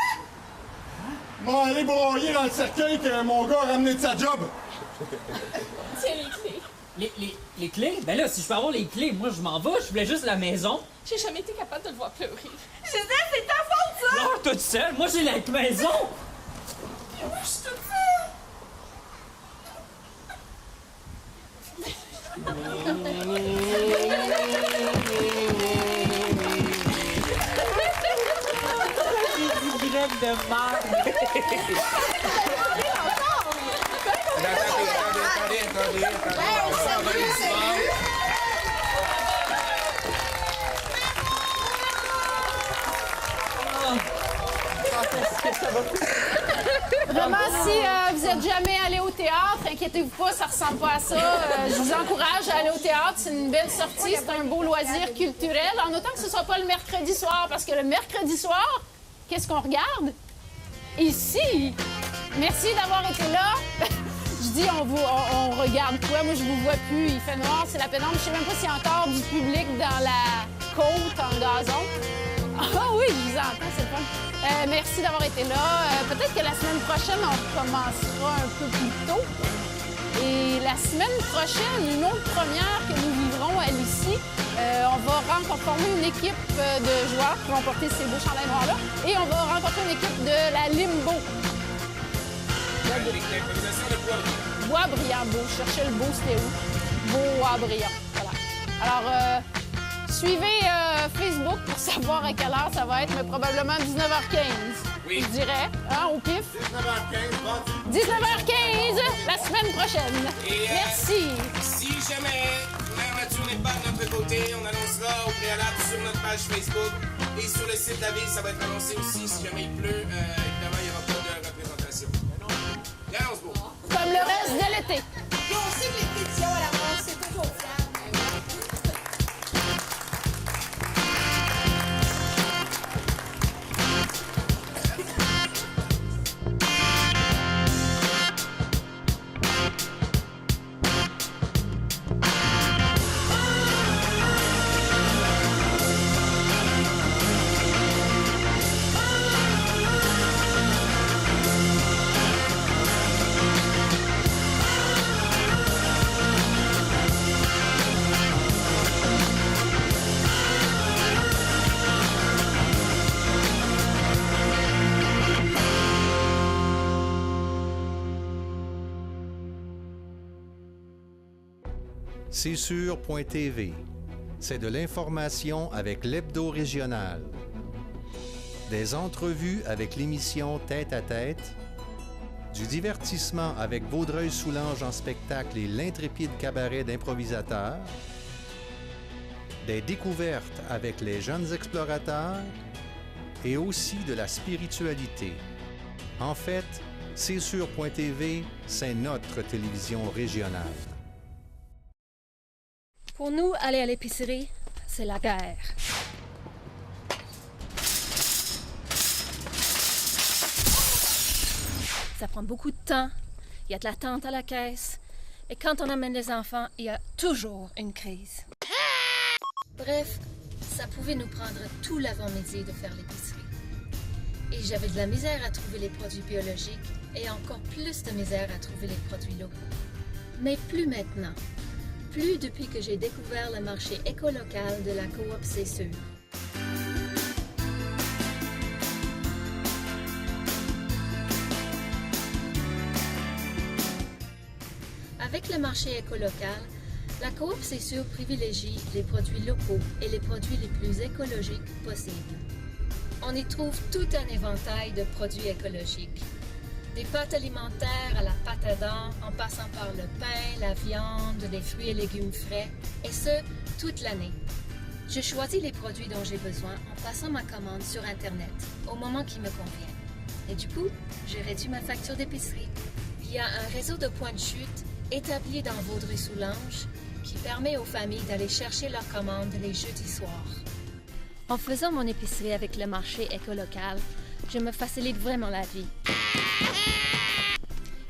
Bon, allez broyer dans le cercueil que mon gars a ramené de sa job! Tiens les clés. Les clés? Ben là, si je peux avoir les clés, moi, je m'en vais. Je voulais juste la maison. J'ai jamais été capable de le voir pleurer. Je sais, c'est ta faute, ça! Pleure toute seule. Moi, j'ai la maison. Je suis toute seule! J'ai grève de merde. Vraiment, si vous êtes jamais allé au théâtre, inquiétez-vous pas, ça ressemble pas à ça. Je vous encourage à aller au théâtre, c'est une belle sortie, c'est un beau loisir culturel, en autant que ce soit pas le mercredi soir, parce que le mercredi soir, qu'est-ce qu'on regarde? Ici! Merci d'avoir été là. Je dis, on regarde quoi? Moi, je vous vois plus. Il fait noir, c'est la pénombre. Je sais même pas s'il y a encore du public dans la côte en gazon. Ah oui, je vous entends, c'est le fun. Merci d'avoir été là. Peut-être que la semaine prochaine, on commencera un peu plus tôt. Et la semaine prochaine, une autre première que nous vivrons à l'ICI, on va former une équipe de joueurs qui vont porter ces beaux chandails noirs-là. Et on va rencontrer une équipe de la Limbo. L'improvisation de Boisbriand. Boisbriand, beau. Je cherchais le beau, c'était où? Boisbriand. Voilà. Alors, suivez Facebook pour savoir à quelle heure ça va être, mais probablement 19h15. Oui. Je dirais, hein, au pif. 19h15, 19h15, la semaine prochaine. Et, Merci. Si jamais Mère Nature n'est pas de notre côté, on annoncera au préalable sur notre page Facebook et sur le site de la ville, ça va être annoncé aussi. Si jamais il pleut, évidemment, il n'y aura pas de représentation. Gainsbourg. Comme le reste de l'été. Et on sait que les pétitions à l'avance, c'est toujours fiable. C'est sûr.tv. C'est de l'information avec l'hebdo régional. Des entrevues avec l'émission Tête à tête. Du divertissement avec Vaudreuil-Soulanges en spectacle et l'intrépide cabaret d'improvisateurs. Des découvertes avec les jeunes explorateurs. Et aussi de la spiritualité. En fait, C'est sûr.tv, c'est notre télévision régionale. Pour nous, aller à l'épicerie, c'est la guerre. Ça prend beaucoup de temps, il y a de l'attente à la caisse, et quand on amène les enfants, il y a toujours une crise. Bref, ça pouvait nous prendre tout l'avant-midi de faire l'épicerie. Et j'avais de la misère à trouver les produits biologiques et encore plus de misère à trouver les produits locaux. Mais plus maintenant. Plus depuis que j'ai découvert le marché écolocal de la coop C'est sûr. Avec le marché écolocal, la coop C'est sûr privilégie les produits locaux et les produits les plus écologiques possibles. On y trouve tout un éventail de produits écologiques. Des pâtes alimentaires à la pâte à dents, en passant par le pain, la viande, les fruits et légumes frais, et ce, toute l'année. Je choisis les produits dont j'ai besoin en passant ma commande sur Internet, au moment qui me convient. Et du coup, j'ai réduit ma facture d'épicerie. Il y a un réseau de points de chute établi dans Vaudreuil-Soulanges qui permet aux familles d'aller chercher leurs commandes les jeudis soirs. En faisant mon épicerie avec le marché écolocal, je me facilite vraiment la vie.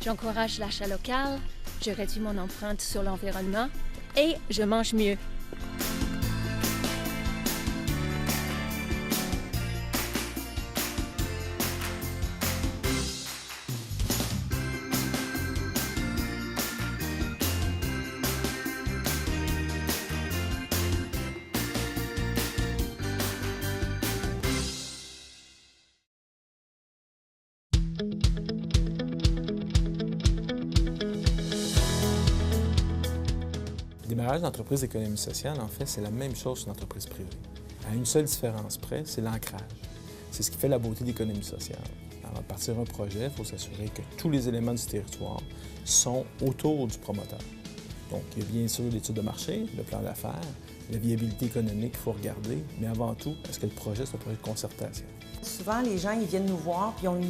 J'encourage l'achat local, je réduis mon empreinte sur l'environnement et je mange mieux. Le démarrage d'entreprise d'économie sociale, en fait, c'est la même chose qu'une entreprise privée. À une seule différence près, c'est l'ancrage. C'est ce qui fait la beauté d'économie sociale. Avant de partir un projet, il faut s'assurer que tous les éléments du territoire sont autour du promoteur. Donc, il y a bien sûr l'étude de marché, le plan d'affaires, la viabilité économique qu'il faut regarder, mais avant tout, est-ce que le projet, c'est un projet de concertation? Souvent, les gens ils viennent nous voir et ont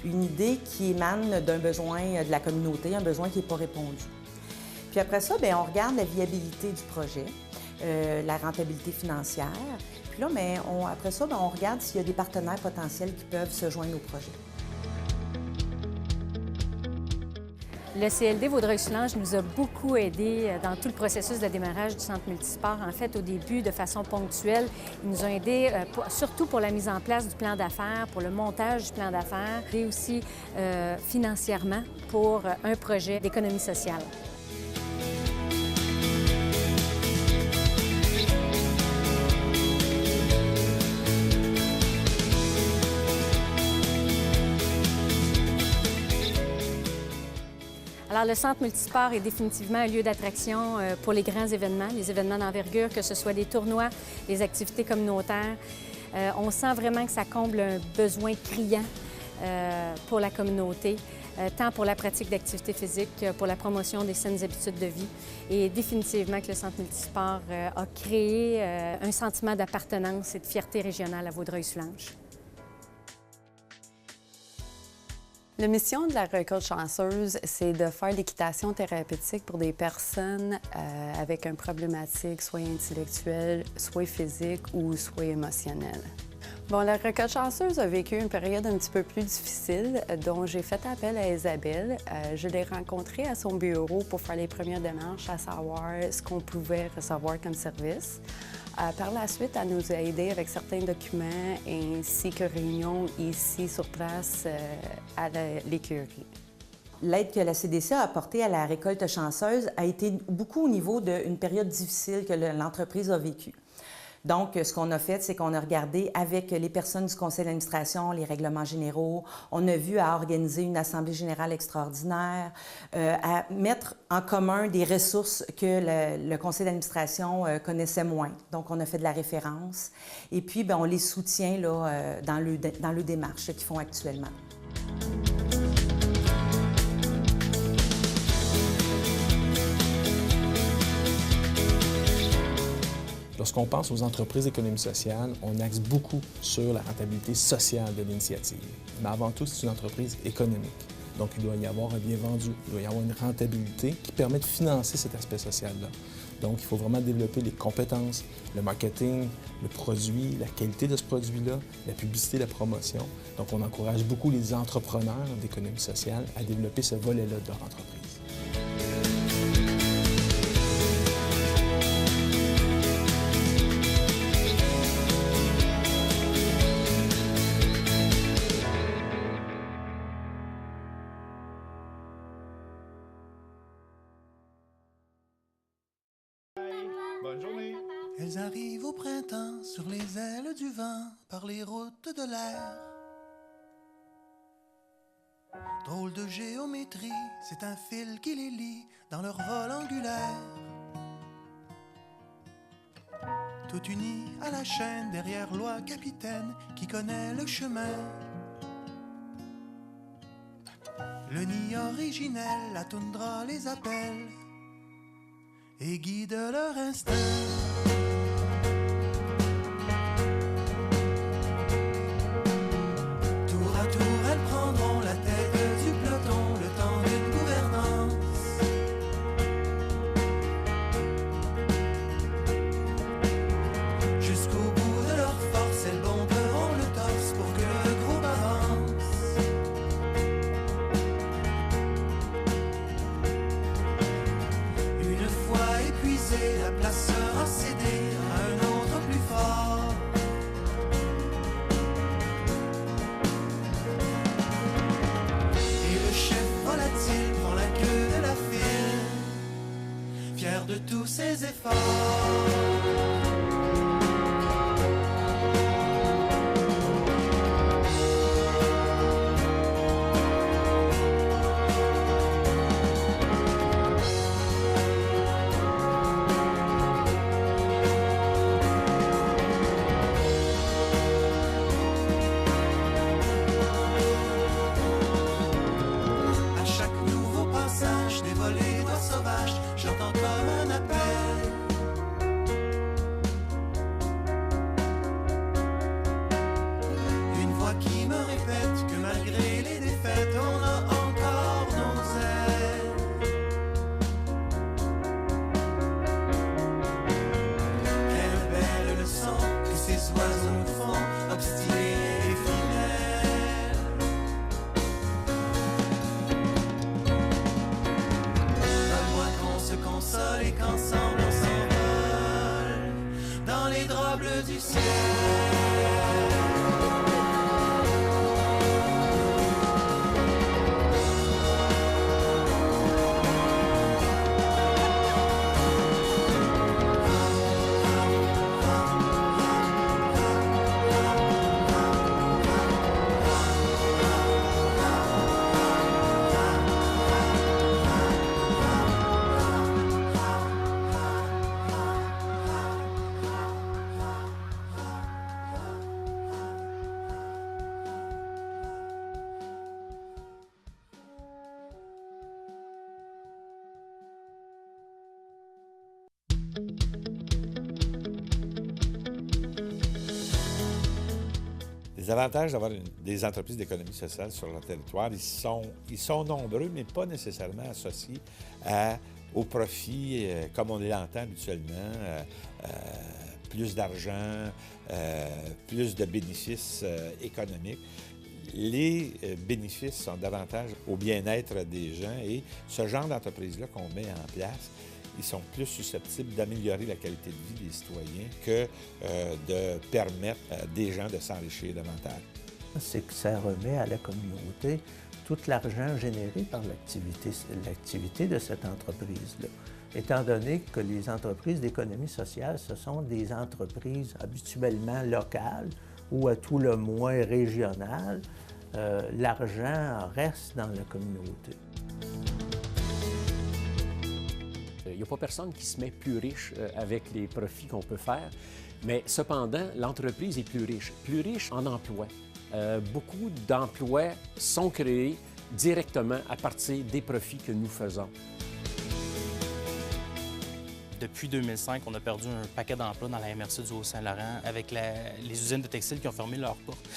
une idée qui émane d'un besoin de la communauté, un besoin qui n'est pas répondu. Puis après ça, bien, on regarde la viabilité du projet, la rentabilité financière. Puis là, bien, après ça, bien, on regarde s'il y a des partenaires potentiels qui peuvent se joindre au projet. Le CLD Vaudreuil-Soulanges nous a beaucoup aidés dans tout le processus de démarrage du centre multisport. En fait, au début, de façon ponctuelle, ils nous ont aidés surtout pour la mise en place du plan d'affaires, pour le montage du plan d'affaires et aussi financièrement pour un projet d'économie sociale. Alors, le Centre multisport est définitivement un lieu d'attraction pour les grands événements, les événements d'envergure, que ce soit les tournois, les activités communautaires. On sent vraiment que ça comble un besoin criant pour la communauté, tant pour la pratique d'activités physiques que pour la promotion des saines habitudes de vie. Et définitivement que le Centre multisport a créé un sentiment d'appartenance et de fierté régionale à Vaudreuil-Soulanges. La mission de la Récolte chanceuse, c'est de faire l'équitation thérapeutique pour des personnes avec une problématique soit intellectuelle, soit physique ou soit émotionnelle. Bon, la Récolte chanceuse a vécu une période un petit peu plus difficile, dont j'ai fait appel à Isabelle. Je l'ai rencontrée à son bureau pour faire les premières démarches à savoir ce qu'on pouvait recevoir comme service. Par la suite, elle nous a aidés avec certains documents ainsi que réunions ici sur place à l'écurie. L'aide que la CDC a apportée à la Récolte chanceuse a été beaucoup au niveau d'une période difficile que l'entreprise a vécue. Donc, ce qu'on a fait, c'est qu'on a regardé avec les personnes du conseil d'administration, les règlements généraux. On a vu à organiser une assemblée générale extraordinaire, à mettre en commun des ressources que le conseil d'administration connaissait moins. Donc, on a fait de la référence. Et puis, bien, on les soutient là, dans le démarche qu'ils font actuellement. Lorsqu'on pense aux entreprises d'économie sociale, on axe beaucoup sur la rentabilité sociale de l'initiative. Mais avant tout, c'est une entreprise économique. Donc, il doit y avoir un bien vendu, il doit y avoir une rentabilité qui permet de financer cet aspect social-là. Donc, il faut vraiment développer les compétences, le marketing, le produit, la qualité de ce produit-là, la publicité, la promotion. Donc, on encourage beaucoup les entrepreneurs d'économie sociale à développer ce volet-là de leur entreprise. Bonne journée. Elles arrivent au printemps sur les ailes du vent par les routes de l'air. Drôle de géométrie, c'est un fil qui les lie dans leur vol angulaire. Tout unis à la chaîne derrière loi capitaine qui connaît le chemin. Le nid originel, la toundra les appelle et guide leur instinct. Tour à tour, elles prendront la tête du peloton, le temps d'une gouvernance. Jusqu'au bout de leur force, elles bomberont le torse pour que le groupe avance. Une fois épuisée, la place sera cédée à un autre plus fort. Et le chef volatile prend la queue de la file, fier de tous ses efforts. À chaque nouveau passage des volées d'oies sauvages, j'entends comme un appel Les avantages d'avoir des entreprises d'économie sociale sur le territoire, ils sont nombreux, mais pas nécessairement associés au profit, comme on l'entend habituellement, plus d'argent, plus de bénéfices économiques. Les bénéfices sont davantage au bien-être des gens et ce genre d'entreprise-là qu'on met en place, ils sont plus susceptibles d'améliorer la qualité de vie des citoyens que de permettre à des gens de s'enrichir davantage. C'est que ça remet à la communauté tout l'argent généré par l'activité de cette entreprise-là. Étant donné que les entreprises d'économie sociale, ce sont des entreprises habituellement locales ou à tout le moins régionales, l'argent reste dans la communauté. Il n'y a pas personne qui se met plus riche avec les profits qu'on peut faire, mais cependant, l'entreprise est plus riche en emplois. Beaucoup d'emplois sont créés directement à partir des profits que nous faisons. Depuis 2005, on a perdu un paquet d'emplois dans la MRC du Haut-Saint-Laurent avec les usines de textiles qui ont fermé leurs portes.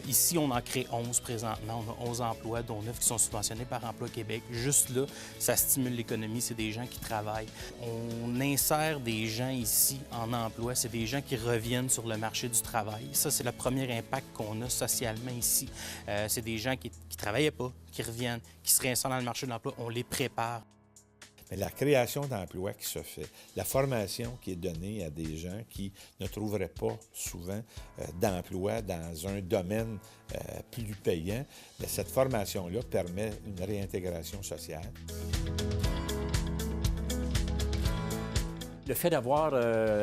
Ici, on en crée 11 présentement. On a 11 emplois, dont 9 qui sont subventionnés par Emploi Québec. Juste là, ça stimule l'économie. C'est des gens qui travaillent. On insère des gens ici en emploi. C'est des gens qui reviennent sur le marché du travail. Ça, c'est le premier impact qu'on a socialement ici. C'est des gens qui ne travaillaient pas, qui reviennent, qui se réinsèrent dans le marché de l'emploi. On les prépare. Mais la création d'emplois qui se fait, la formation qui est donnée à des gens qui ne trouveraient pas souvent d'emploi dans un domaine plus payant, bien, cette formation-là permet une réintégration sociale. Le fait d'avoir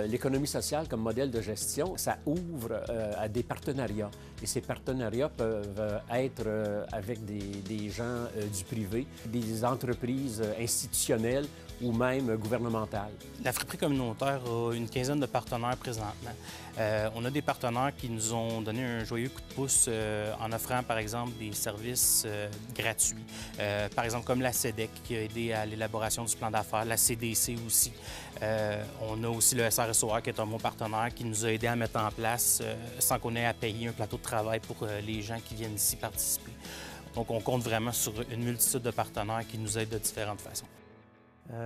l'économie sociale comme modèle de gestion, ça ouvre à des partenariats. Et ces partenariats peuvent être avec des gens du privé, des entreprises institutionnelles ou même gouvernementales. La friperie communautaire a une quinzaine de partenaires présentement. On a des partenaires qui nous ont donné un joyeux coup de pouce en offrant, par exemple, des services gratuits. Par exemple, comme la CEDEC qui a aidé à l'élaboration du plan d'affaires, la CDC aussi. On a aussi le SRSOR qui est un bon partenaire qui nous a aidé à mettre en place, sans qu'on ait à payer, un plateau de travail pour les gens qui viennent ici participer. Donc, on compte vraiment sur une multitude de partenaires qui nous aident de différentes façons.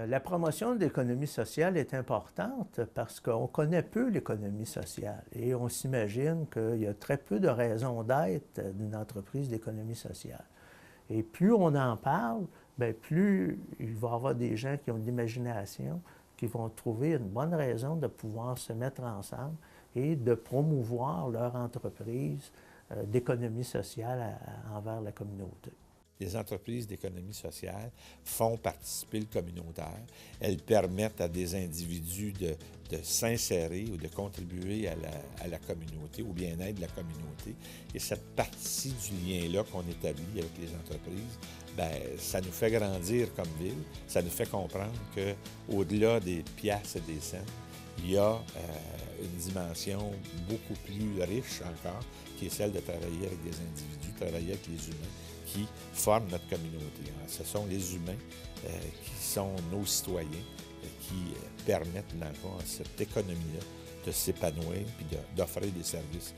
La promotion de l'économie sociale est importante parce qu'on connaît peu l'économie sociale et on s'imagine qu'il y a très peu de raisons d'être d'une entreprise d'économie sociale. Et plus on en parle, bien, plus il va y avoir des gens qui ont de l'imagination, qui vont trouver une bonne raison de pouvoir se mettre ensemble et de promouvoir leur entreprise d'économie sociale envers la communauté. Les entreprises d'économie sociale font participer le communautaire. Elles permettent à des individus de s'insérer ou de contribuer à la communauté, au bien-être de la communauté. Et cette partie du lien-là qu'on établit avec les entreprises, bien, ça nous fait grandir comme ville. Ça nous fait comprendre qu'au-delà des piastres et des cents, il y a une dimension beaucoup plus riche encore, qui est celle de travailler avec des individus, travailler avec les humains qui forment notre communauté. Ce sont les humains qui sont nos citoyens, qui permettent, dans le fond, à cette économie-là de s'épanouir puis d'offrir des services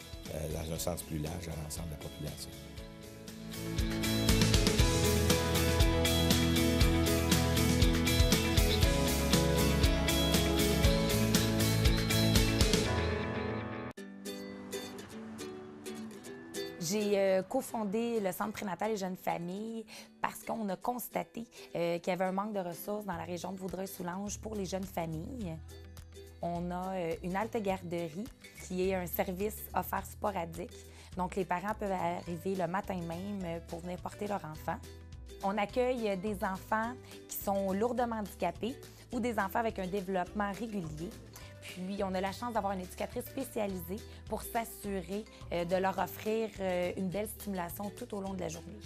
dans un sens plus large à l'ensemble de la population. J'ai cofondé le Centre prénatal et jeunes familles parce qu'on a constaté qu'il y avait un manque de ressources dans la région de Vaudreuil-Soulanges pour les jeunes familles. On a une halte garderie qui est un service offert sporadique. Donc, les parents peuvent arriver le matin même pour venir porter leur enfant. On accueille des enfants qui sont lourdement handicapés ou des enfants avec un développement régulier. Puis, on a la chance d'avoir une éducatrice spécialisée pour s'assurer de leur offrir une belle stimulation tout au long de la journée.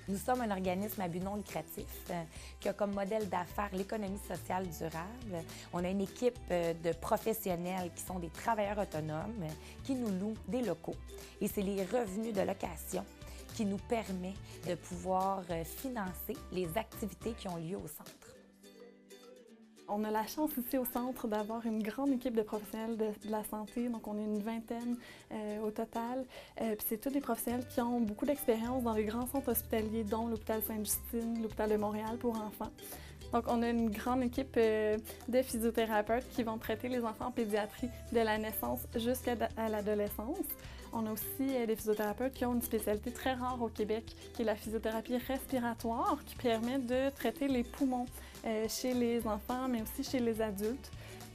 Nous sommes un organisme à but non lucratif qui a comme modèle d'affaires l'économie sociale durable. On a une équipe de professionnels qui sont des travailleurs autonomes qui nous louent des locaux. Et c'est les revenus de location qui nous permet de pouvoir financer les activités qui ont lieu au centre. On a la chance ici au centre d'avoir une grande équipe de professionnels de la santé, donc on est une vingtaine au total. Puis c'est tous des professionnels qui ont beaucoup d'expérience dans les grands centres hospitaliers, dont l'hôpital Sainte-Justine, l'hôpital de Montréal pour enfants. Donc on a une grande équipe de physiothérapeutes qui vont traiter les enfants en pédiatrie de la naissance jusqu'à l'adolescence. On a aussi des physiothérapeutes qui ont une spécialité très rare au Québec, qui est la physiothérapie respiratoire, qui permet de traiter les poumons chez les enfants, mais aussi chez les adultes.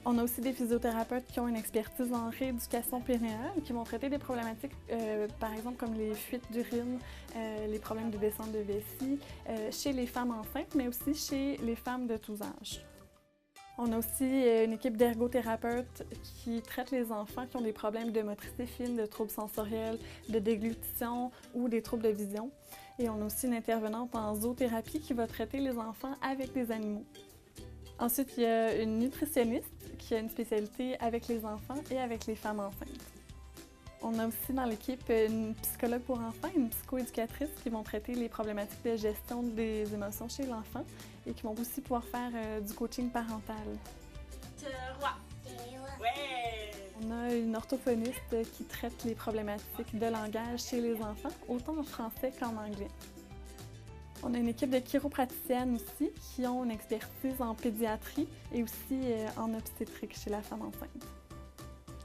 On a aussi des physiothérapeutes qui ont une expertise en rééducation périnéale, qui vont traiter des problématiques, par exemple, comme les fuites d'urine, les problèmes de descente de vessie, chez les femmes enceintes, mais aussi chez les femmes de tous âges. On a aussi une équipe d'ergothérapeutes qui traitent les enfants qui ont des problèmes de motricité fine, de troubles sensoriels, de déglutition ou des troubles de vision. Et on a aussi une intervenante en zoothérapie qui va traiter les enfants avec des animaux. Ensuite, il y a une nutritionniste qui a une spécialité avec les enfants et avec les femmes enceintes. On a aussi dans l'équipe une psychologue pour enfants et une psychoéducatrice qui vont traiter les problématiques de gestion des émotions chez l'enfant et qui vont aussi pouvoir faire du coaching parental. On a une orthophoniste qui traite les problématiques de langage chez les enfants, autant en français qu'en anglais. On a une équipe de chiropraticiennes aussi qui ont une expertise en pédiatrie et aussi en obstétrique chez la femme enceinte.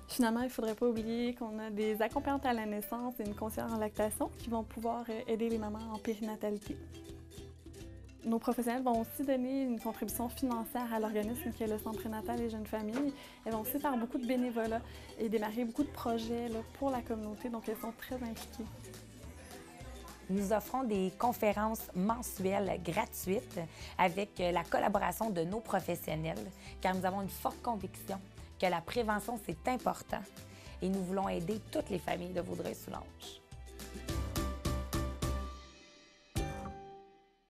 Finalement, il ne faudrait pas oublier qu'on a des accompagnantes à la naissance et une conseillère en lactation qui vont pouvoir aider les mamans en périnatalité. Nos professionnels vont aussi donner une contribution financière à l'organisme qui est le Centre prénatal et jeunes familles. Elles vont aussi faire beaucoup de bénévolat et démarrer beaucoup de projets pour la communauté, donc elles sont très impliquées. Nous offrons des conférences mensuelles gratuites avec la collaboration de nos professionnels, car nous avons une forte conviction que la prévention, c'est important et nous voulons aider toutes les familles de Vaudreuil-Soulanges.